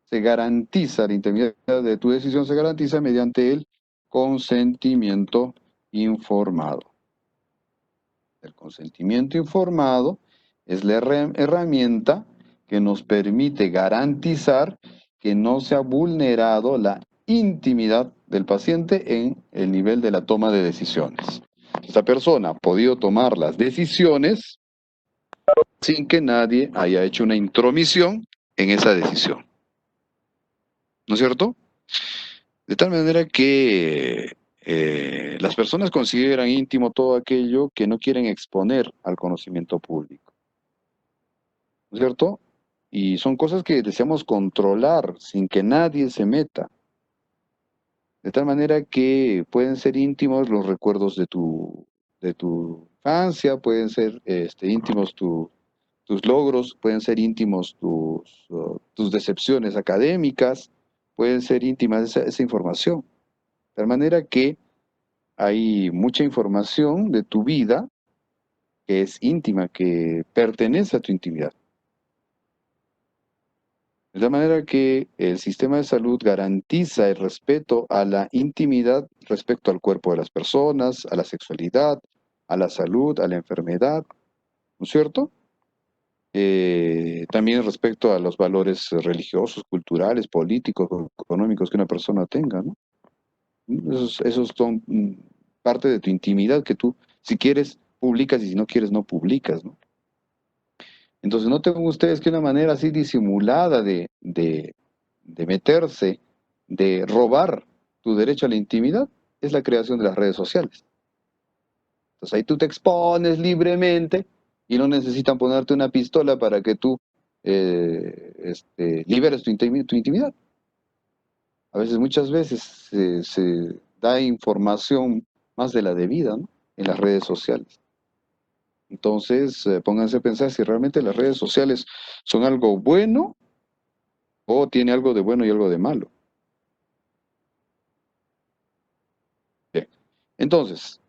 Speaker 1: se garantiza, la intimidad de tu decisión se garantiza mediante el consentimiento informado. El consentimiento informado es la herramienta que nos permite garantizar que no se ha vulnerado la intimidad del paciente en el nivel de la toma de decisiones. Esta persona ha podido tomar las decisiones sin que nadie haya hecho una intromisión en esa decisión. ¿No es cierto? De tal manera que las personas consideran íntimo todo aquello que no quieren exponer al conocimiento público. ¿No es cierto? Y son cosas que deseamos controlar sin que nadie se meta. De tal manera que pueden ser íntimos los recuerdos de tu infancia, pueden ser íntimos tus logros, pueden ser íntimos tus decepciones académicas, pueden ser íntimas esa información. De tal manera que hay mucha información de tu vida que es íntima, que pertenece a tu intimidad. De tal manera que el sistema de salud garantiza el respeto a la intimidad respecto al cuerpo de las personas, a la sexualidad, a la salud, a la enfermedad, ¿no es cierto? También respecto a los valores religiosos, culturales, políticos, económicos que una persona tenga, ¿no? Esos son parte de tu intimidad que tú, si quieres, publicas y si no quieres no publicas, ¿no? Entonces no tengan ustedes que una manera así disimulada de meterse, de robar tu derecho a la intimidad, es la creación de las redes sociales. Entonces ahí tú te expones libremente y no necesitan ponerte una pistola para que tú liberes tu intimidad. A veces, muchas veces se da información más de la debida, ¿no? En las redes sociales. Entonces, pónganse a pensar si realmente las redes sociales son algo bueno o tiene algo de bueno y algo de malo. Bien. Entonces,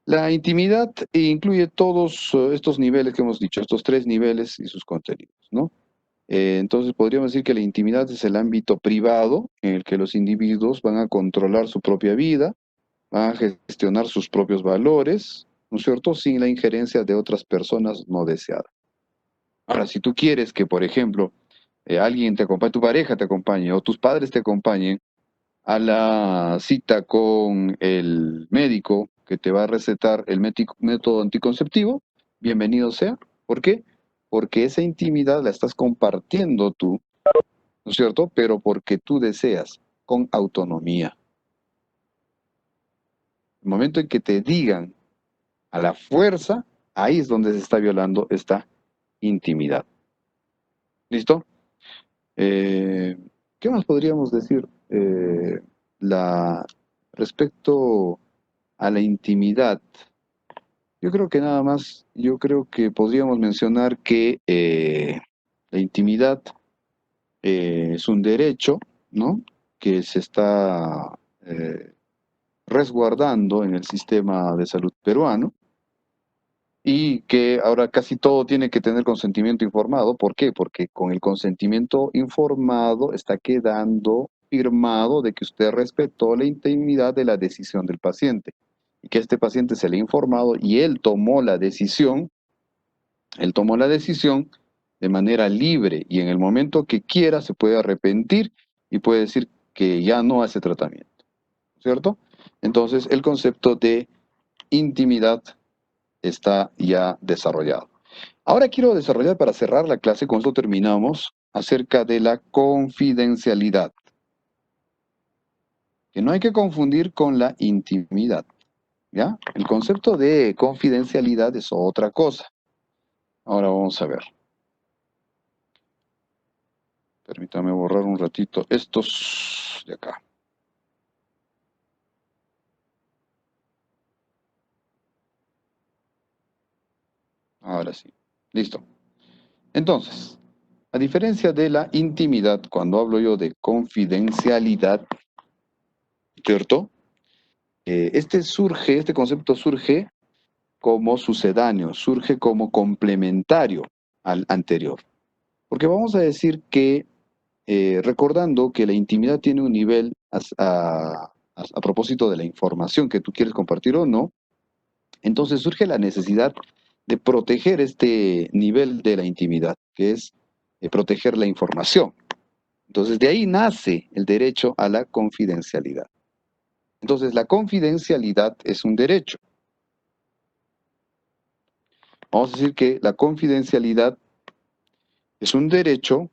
Speaker 1: la intimidad incluye todos estos niveles que hemos dicho, estos 3 niveles y sus contenidos, ¿no? Entonces podríamos decir que la intimidad es el ámbito privado en el que los individuos van a controlar su propia vida, van a gestionar sus propios valores, ¿no es cierto?, sin la injerencia de otras personas no deseadas. Ahora, si tú quieres que, por ejemplo, alguien te acompañe, tu pareja te acompañe o tus padres te acompañen a la cita con el médico que te va a recetar el método anticonceptivo, bienvenido sea. ¿Por qué? Porque esa intimidad la estás compartiendo tú, ¿no es cierto? Pero porque tú deseas, con autonomía. El momento en que te digan a la fuerza, ahí es donde se está violando esta intimidad. ¿Listo? ¿Qué más podríamos decir respecto a la intimidad? Yo creo que nada más, yo creo que podríamos mencionar que la intimidad es un derecho, ¿no?, que se está resguardando en el sistema de salud peruano y que ahora casi todo tiene que tener consentimiento informado. ¿Por qué? Porque con el consentimiento informado está quedando firmado de que usted respetó la intimidad de la decisión del paciente y que este paciente se le ha informado y él tomó la decisión de manera libre y en el momento que quiera se puede arrepentir y puede decir que ya no hace tratamiento, ¿cierto? Entonces el concepto de intimidad está ya desarrollado. Ahora quiero desarrollar, para cerrar la clase, con esto terminamos, acerca de la confidencialidad, que no hay que confundir con la intimidad, ¿ya? El concepto de confidencialidad es otra cosa. Ahora vamos a ver. Permítame borrar un ratito estos de acá. Ahora sí. Listo. Entonces, a diferencia de la intimidad, cuando hablo yo de confidencialidad, ¿cierto? Este concepto surge como sucedáneo, surge como complementario al anterior. Porque vamos a decir que, recordando que la intimidad tiene un nivel a propósito de la información que tú quieres compartir o no, entonces surge la necesidad de proteger este nivel de la intimidad, que es proteger la información. Entonces de ahí nace el derecho a la confidencialidad. Entonces la confidencialidad es un derecho. Vamos a decir que la confidencialidad es un derecho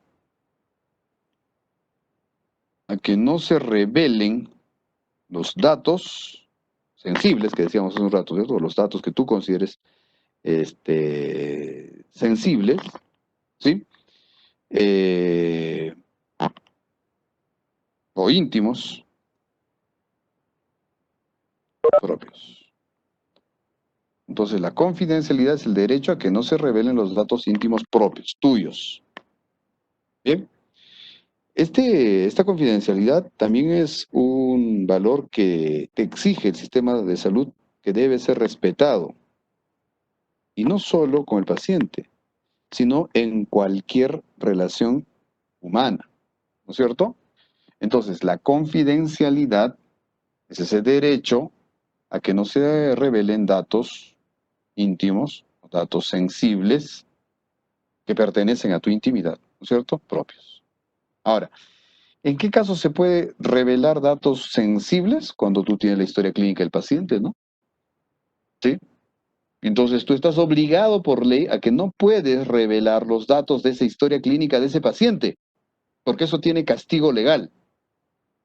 Speaker 1: a que no se revelen los datos sensibles, que decíamos hace un rato, ¿cierto? Los datos que tú consideres sensibles, ¿sí? O íntimos propios. Entonces, la confidencialidad es el derecho a que no se revelen los datos íntimos propios, tuyos. Bien. Esta confidencialidad también es un valor que te exige el sistema de salud, que debe ser respetado. Y no solo con el paciente, sino en cualquier relación humana, ¿no es cierto? Entonces, la confidencialidad es ese derecho a que no se revelen datos íntimos, datos sensibles que pertenecen a tu intimidad, ¿no es cierto? Propios. Ahora, ¿en qué caso se puede revelar datos sensibles? Cuando tú tienes la historia clínica del paciente, ¿no? ¿Sí? Entonces tú estás obligado por ley a que no puedes revelar los datos de esa historia clínica de ese paciente, porque eso tiene castigo legal.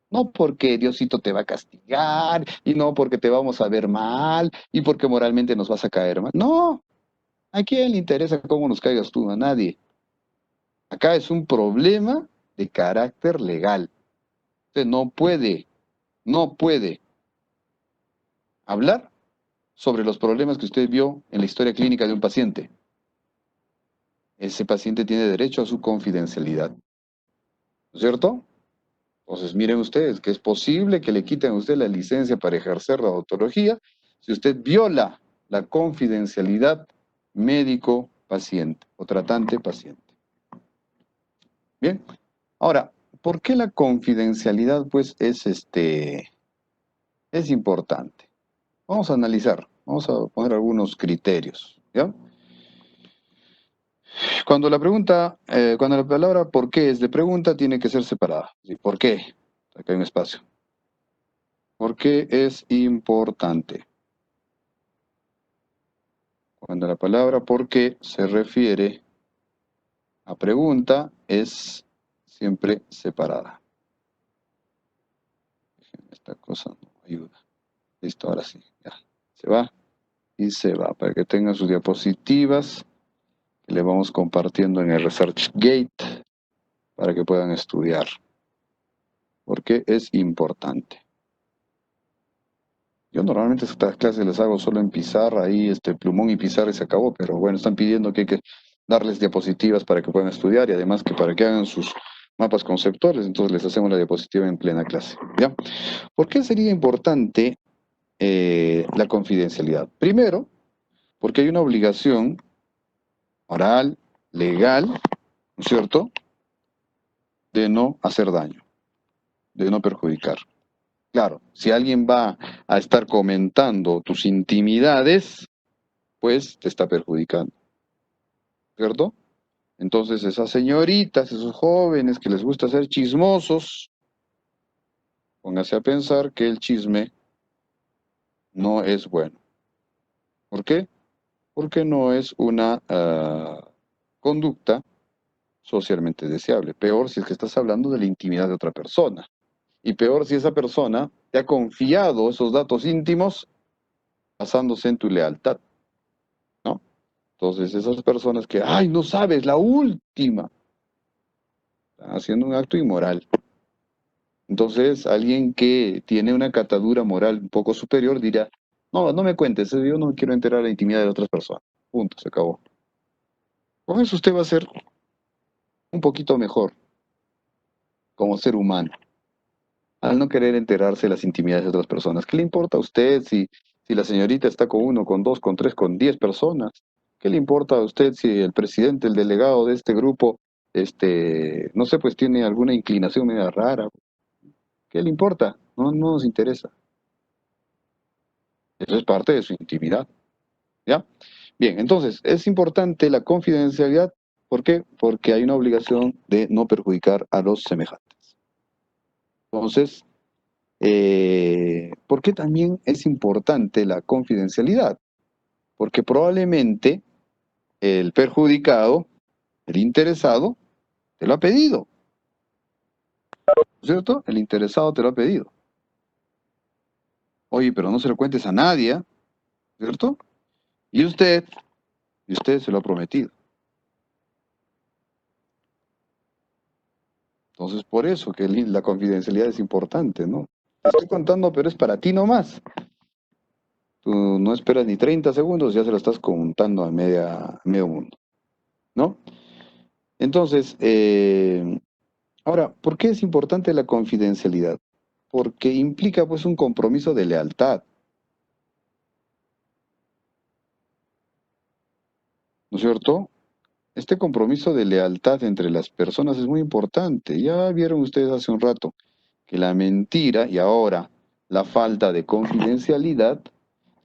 Speaker 1: No porque Diosito te va a castigar, y no porque te vamos a ver mal, y porque moralmente nos vas a caer mal. No, ¿a quién le interesa cómo nos caigas tú? A nadie. Acá es un problema de carácter legal. Usted no puede hablar sobre los problemas que usted vio en la historia clínica de un paciente. Ese paciente tiene derecho a su confidencialidad. ¿No es cierto? Entonces miren ustedes que es posible que le quiten a usted la licencia para ejercer la odontología si usted viola la confidencialidad médico-paciente o tratante-paciente. Bien, ahora, ¿por qué la confidencialidad pues es importante? Vamos a analizar, vamos a poner algunos criterios, ¿ya? Cuando cuando la palabra ¿por qué? Es de pregunta, tiene que ser separada. ¿Sí? ¿Por qué? Acá hay un espacio. ¿Por qué es importante? Cuando la palabra ¿por qué? Se refiere a pregunta, es siempre separada. Esta cosa no ayuda. Listo, ahora sí, ya. Se va y se va. Para que tengan sus diapositivas, que le vamos compartiendo en el ResearchGate, para que puedan estudiar. Porque es importante. Yo normalmente estas clases las hago solo en pizarra, ahí plumón y pizarra y se acabó, pero bueno, están pidiendo que hay que darles diapositivas para que puedan estudiar y además que para que hagan sus mapas conceptuales, entonces les hacemos la diapositiva en plena clase, ¿ya? ¿Por qué sería importante la confidencialidad? Primero, porque hay una obligación moral, legal, ¿no es cierto?, de no hacer daño, de no perjudicar. Claro, si alguien va a estar comentando tus intimidades, pues te está perjudicando, ¿cierto? Entonces esas señoritas, esos jóvenes que les gusta ser chismosos, póngase a pensar que el chisme no es bueno. ¿Por qué? Porque no es una conducta socialmente deseable. Peor si es que estás hablando de la intimidad de otra persona. Y peor si esa persona te ha confiado esos datos íntimos basándose en tu lealtad, ¿no? Entonces esas personas que, ay, no sabes, la última, están haciendo un acto inmoral. Entonces alguien que tiene una catadura moral un poco superior dirá, no, no me cuentes, yo no quiero enterar la intimidad de otras personas. Punto, se acabó. Con eso usted va a ser un poquito mejor como ser humano, al no querer enterarse de las intimidades de otras personas. ¿Qué le importa a usted si la señorita está con uno, con dos, con tres, con 10 personas? ¿Qué le importa a usted si el presidente, el delegado de este grupo, no sé, pues tiene alguna inclinación media rara? ¿Qué le importa? No, no nos interesa. Eso es parte de su intimidad, ¿ya? Bien, entonces, es importante la confidencialidad. ¿Por qué? Porque hay una obligación de no perjudicar a los semejantes. Entonces, ¿por qué también es importante la confidencialidad? Porque probablemente el perjudicado, el interesado, te lo ha pedido, ¿cierto? El interesado te lo ha pedido. Oye, pero no se lo cuentes a nadie, ¿cierto? Y usted se lo ha prometido. Entonces, por eso que la confidencialidad es importante, ¿no? Te estoy contando, pero es para ti nomás. Tú no esperas ni 30 segundos, ya se lo estás contando a medio mundo, ¿no? Entonces, ahora, ¿por qué es importante la confidencialidad? Porque implica, pues, un compromiso de lealtad, ¿no es cierto? Este compromiso de lealtad entre las personas es muy importante. Ya vieron ustedes hace un rato que la mentira y ahora la falta de confidencialidad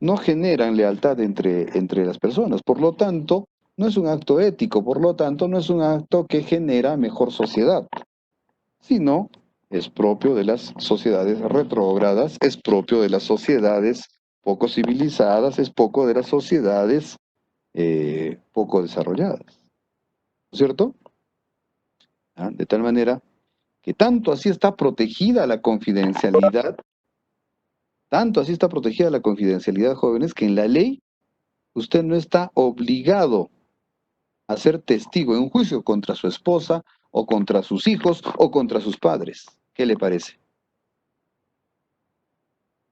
Speaker 1: no generan lealtad entre las personas. Por lo tanto, no es un acto ético, por lo tanto, no es un acto que genera mejor sociedad, sino es propio de las sociedades retrógradas, es propio de las sociedades poco civilizadas, es poco de las sociedades poco desarrolladas, ¿no es cierto? ¿Ah? De tal manera que tanto así está protegida la confidencialidad, tanto así está protegida la confidencialidad, jóvenes, que en la ley usted no está obligado a ser testigo en un juicio contra su esposa, o contra sus hijos, o contra sus padres. ¿Qué le parece?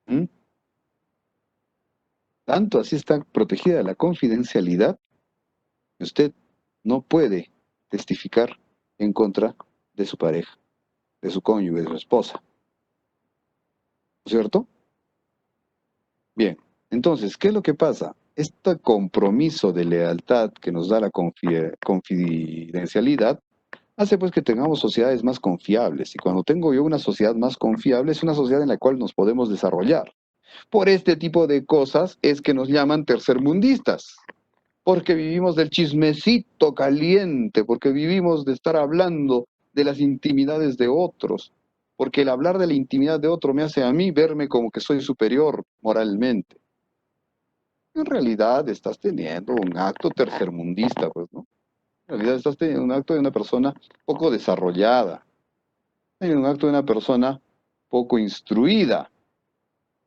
Speaker 1: ¿Mm? Tanto así está protegida la confidencialidad que usted no puede testificar en contra de su pareja, de su cónyuge, de su esposa. ¿No es cierto? Bien, entonces, ¿qué es lo que pasa? Este compromiso de lealtad que nos da la confidencialidad hace pues que tengamos sociedades más confiables. Y cuando tengo yo una sociedad más confiable, es una sociedad en la cual nos podemos desarrollar. Por este tipo de cosas es que nos llaman tercermundistas. Porque vivimos del chismecito caliente, porque vivimos de estar hablando de las intimidades de otros, porque el hablar de la intimidad de otro me hace a mí verme como que soy superior moralmente. En realidad estás teniendo un acto tercermundista, pues, ¿no? En realidad estás teniendo un acto de una persona poco desarrollada, teniendo un acto de una persona poco instruida,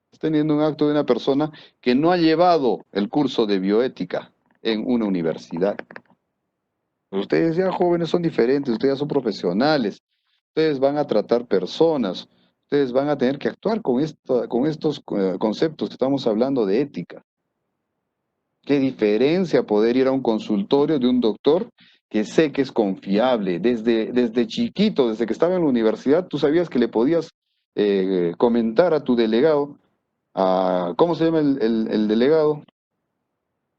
Speaker 1: estás teniendo un acto de una persona que no ha llevado el curso de bioética en una universidad. Ustedes ya jóvenes son diferentes, ustedes ya son profesionales, ustedes van a tratar personas, ustedes van a tener que actuar con estos conceptos que estamos hablando de ética. ¿Qué diferencia poder ir a un consultorio de un doctor que sé que es confiable? Desde chiquito, desde que estaba en la universidad, tú sabías que le podías comentar a tu delegado, ¿cómo se llama el delegado?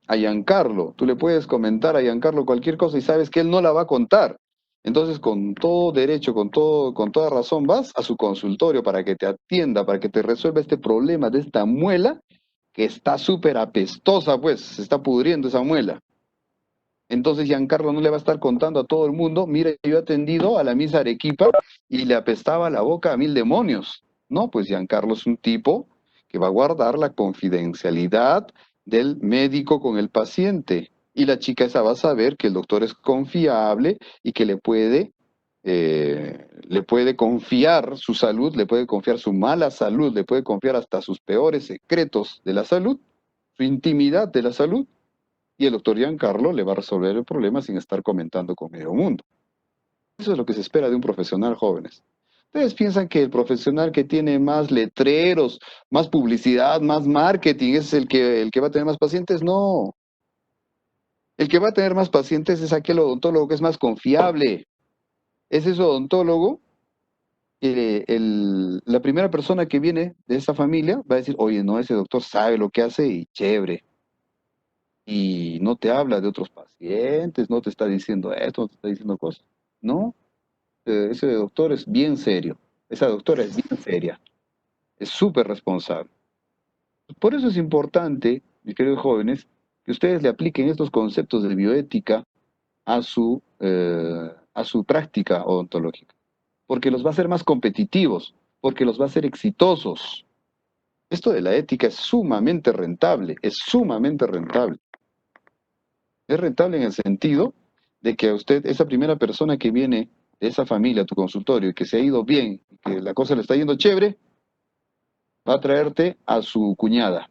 Speaker 1: A Giancarlo. Tú le puedes comentar a Giancarlo cualquier cosa y sabes que él no la va a contar. Entonces, con todo derecho, con toda razón, vas a su consultorio para que te atienda, para que te resuelva este problema de esta muela que está súper apestosa, pues, se está pudriendo esa muela. Entonces Giancarlo no le va a estar contando a todo el mundo, mire, yo he atendido a la Miss Arequipa y le apestaba la boca a 1000 demonios. No, pues Giancarlo es un tipo que va a guardar la confidencialidad del médico con el paciente. Y la chica esa va a saber que el doctor es confiable y que le puede confiar su salud, le puede confiar su mala salud, le puede confiar hasta sus peores secretos de la salud, su intimidad de la salud, y el doctor Giancarlo le va a resolver el problema sin estar comentando con medio mundo. Eso es lo que se espera de un profesional, jóvenes. Ustedes piensan que el profesional que tiene más letreros, más publicidad, más marketing, es el que va a tener más pacientes. No. El que va a tener más pacientes es aquel odontólogo que es más confiable. Es ese odontólogo que la primera persona que viene de esa familia va a decir, oye, no, ese doctor sabe lo que hace y chévere. Y no te habla de otros pacientes, no te está diciendo esto, no te está diciendo cosas. No, ese doctor es bien serio, esa doctora es bien seria, es súper responsable. Por eso es importante, mis queridos jóvenes, que ustedes le apliquen estos conceptos de bioética a su práctica odontológica, porque los va a hacer más competitivos, porque los va a hacer exitosos. Esto de la ética es sumamente rentable, es sumamente rentable. Es rentable en el sentido de que a usted, esa primera persona que viene de esa familia a tu consultorio y que se ha ido bien, que la cosa le está yendo chévere, va a traerte a su cuñada.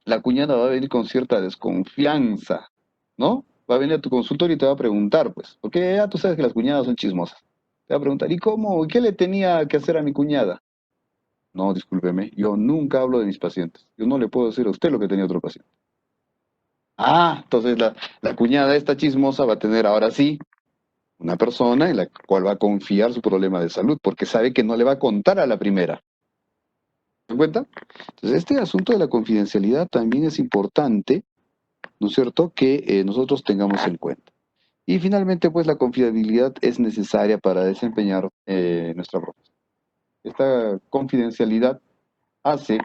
Speaker 1: La cuñada va a venir con cierta desconfianza, ¿no? Va a venir a tu consultorio y te va a preguntar, pues, porque ya tú sabes que las cuñadas son chismosas. Te va a preguntar, ¿y cómo? ¿Qué le tenía que hacer a mi cuñada? No, discúlpeme, yo nunca hablo de mis pacientes. Yo no le puedo decir a usted lo que tenía otro paciente. Ah, entonces la cuñada esta chismosa va a tener ahora sí una persona en la cual va a confiar su problema de salud, porque sabe que no le va a contar a la primera. ¿Se dan cuenta? Entonces, este asunto de la confidencialidad también es importante, ¿no es cierto?, que nosotros tengamos en cuenta. Y finalmente, pues la confidencialidad es necesaria para desempeñar nuestra profesión. Esta confidencialidad hace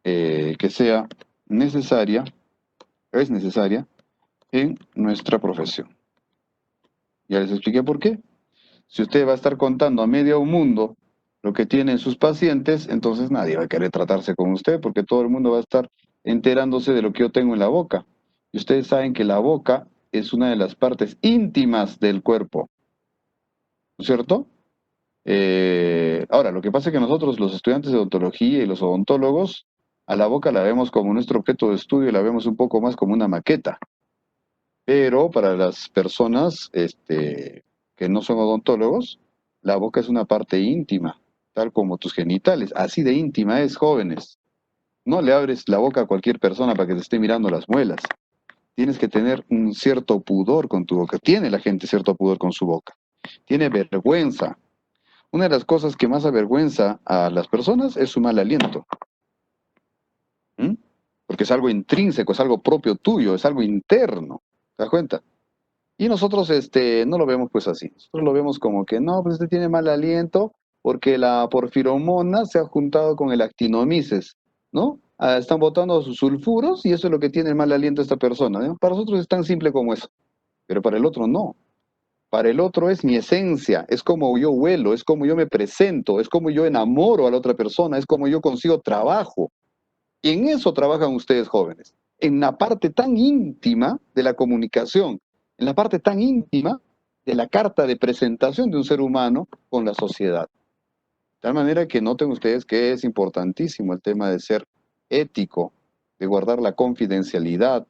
Speaker 1: que sea necesaria, es necesaria en nuestra profesión. Ya les expliqué por qué. Si usted va a estar contando a medio mundo lo que tienen sus pacientes, entonces nadie va a querer tratarse con usted porque todo el mundo va a estar enterándose de lo que yo tengo en la boca. Y ustedes saben que la boca es una de las partes íntimas del cuerpo, ¿no es cierto? Ahora, lo que pasa es que nosotros, los estudiantes de odontología y los odontólogos, a la boca la vemos como nuestro objeto de estudio y la vemos un poco más como una maqueta. Pero para las personas que no son odontólogos, la boca es una parte íntima, tal como tus genitales. Así de íntima es, jóvenes. No le abres la boca a cualquier persona para que te esté mirando las muelas. Tienes que tener un cierto pudor con tu boca. Tiene la gente cierto pudor con su boca. Tiene vergüenza. Una de las cosas que más avergüenza a las personas es su mal aliento. ¿Mm? Porque es algo intrínseco, es algo propio tuyo, es algo interno. ¿Te das cuenta? Y nosotros no lo vemos pues así. Nosotros lo vemos como que no, pues este tiene mal aliento porque la porfiromona se ha juntado con el actinomices, ¿no? Están botando sus sulfuros y eso es lo que tiene mal aliento esta persona, ¿no? Para nosotros es tan simple como eso, pero para el otro no. Para el otro es mi esencia, es como yo huelo, es como yo me presento, es como yo enamoro a la otra persona, es como yo consigo trabajo. Y en eso trabajan ustedes jóvenes, en la parte tan íntima de la comunicación, en la parte tan íntima de la carta de presentación de un ser humano con la sociedad. De tal manera que noten ustedes que es importantísimo el tema de ser ético, de guardar la confidencialidad,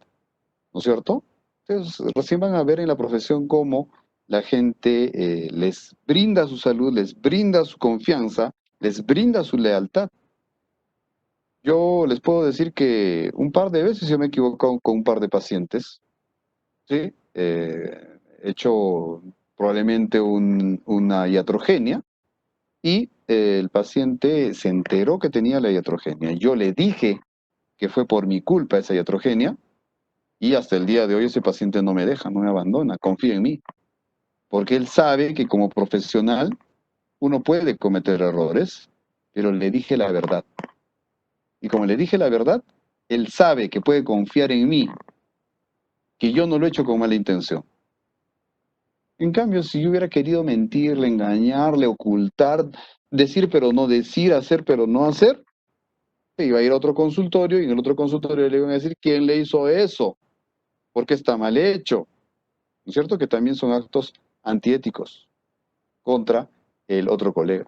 Speaker 1: ¿no es cierto? Entonces, recién van a ver en la profesión cómo la gente les brinda su salud, les brinda su confianza, les brinda su lealtad. Yo les puedo decir que un par de veces yo me he equivocado con un par de pacientes, ¿sí? He hecho probablemente una iatrogenia y el paciente se enteró que tenía la iatrogenia. Yo le dije que fue por mi culpa esa iatrogenia y hasta el día de hoy ese paciente no me deja, no me abandona, confía en mí, porque él sabe que como profesional uno puede cometer errores, pero le dije la verdad. Y como le dije la verdad, él sabe que puede confiar en mí, que yo no lo he hecho con mala intención. En cambio, si yo hubiera querido mentirle, engañarle, ocultar, decir pero no decir, hacer pero no hacer, iba a ir a otro consultorio y en el otro consultorio le iban a decir quién le hizo eso, porque está mal hecho. ¿No es cierto? Que también son actos antiéticos contra el otro colega.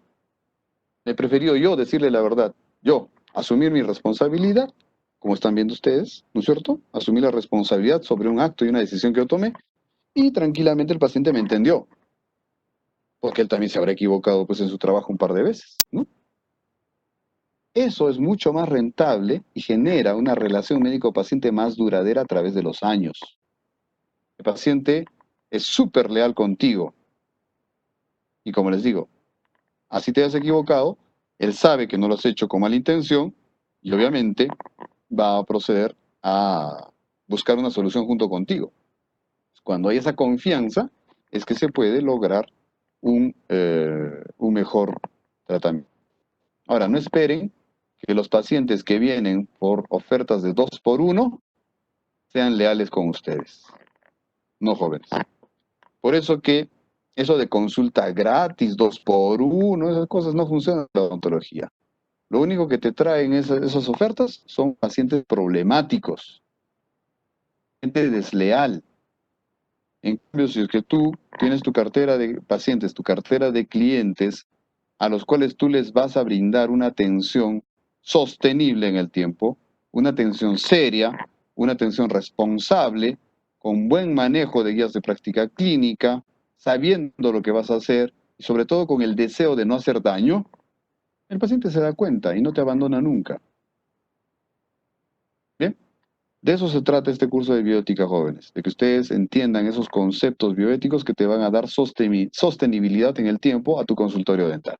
Speaker 1: He preferido yo decirle la verdad, yo asumir mi responsabilidad, como están viendo ustedes, ¿no es cierto? Asumir la responsabilidad sobre un acto y una decisión que yo tomé, y tranquilamente el paciente me entendió, porque él también se habrá equivocado pues en su trabajo un par de veces, ¿no? Eso es mucho más rentable y genera una relación médico-paciente más duradera a través de los años. El paciente es súper leal contigo, y como les digo, así te has equivocado, él sabe que no lo has hecho con mala intención y obviamente va a proceder a buscar una solución junto contigo. Cuando hay esa confianza es que se puede lograr un mejor tratamiento. Ahora, no esperen que los pacientes que vienen por ofertas de 2 por 1 sean leales con ustedes. No, jóvenes. Por eso que eso de consulta gratis, 2 por 1, esas cosas no funcionan en la odontología. Lo único que te traen esas ofertas son pacientes problemáticos, gente desleal. En cambio, si es que tú tienes tu cartera de pacientes, tu cartera de clientes, a los cuales tú les vas a brindar una atención sostenible en el tiempo, una atención seria, una atención responsable, con buen manejo de guías de práctica clínica, sabiendo lo que vas a hacer y sobre todo con el deseo de no hacer daño, el paciente se da cuenta y no te abandona nunca. ¿Bien? De eso se trata este curso de bioética, jóvenes, de que ustedes entiendan esos conceptos bioéticos que te van a dar sostenibilidad en el tiempo a tu consultorio dental.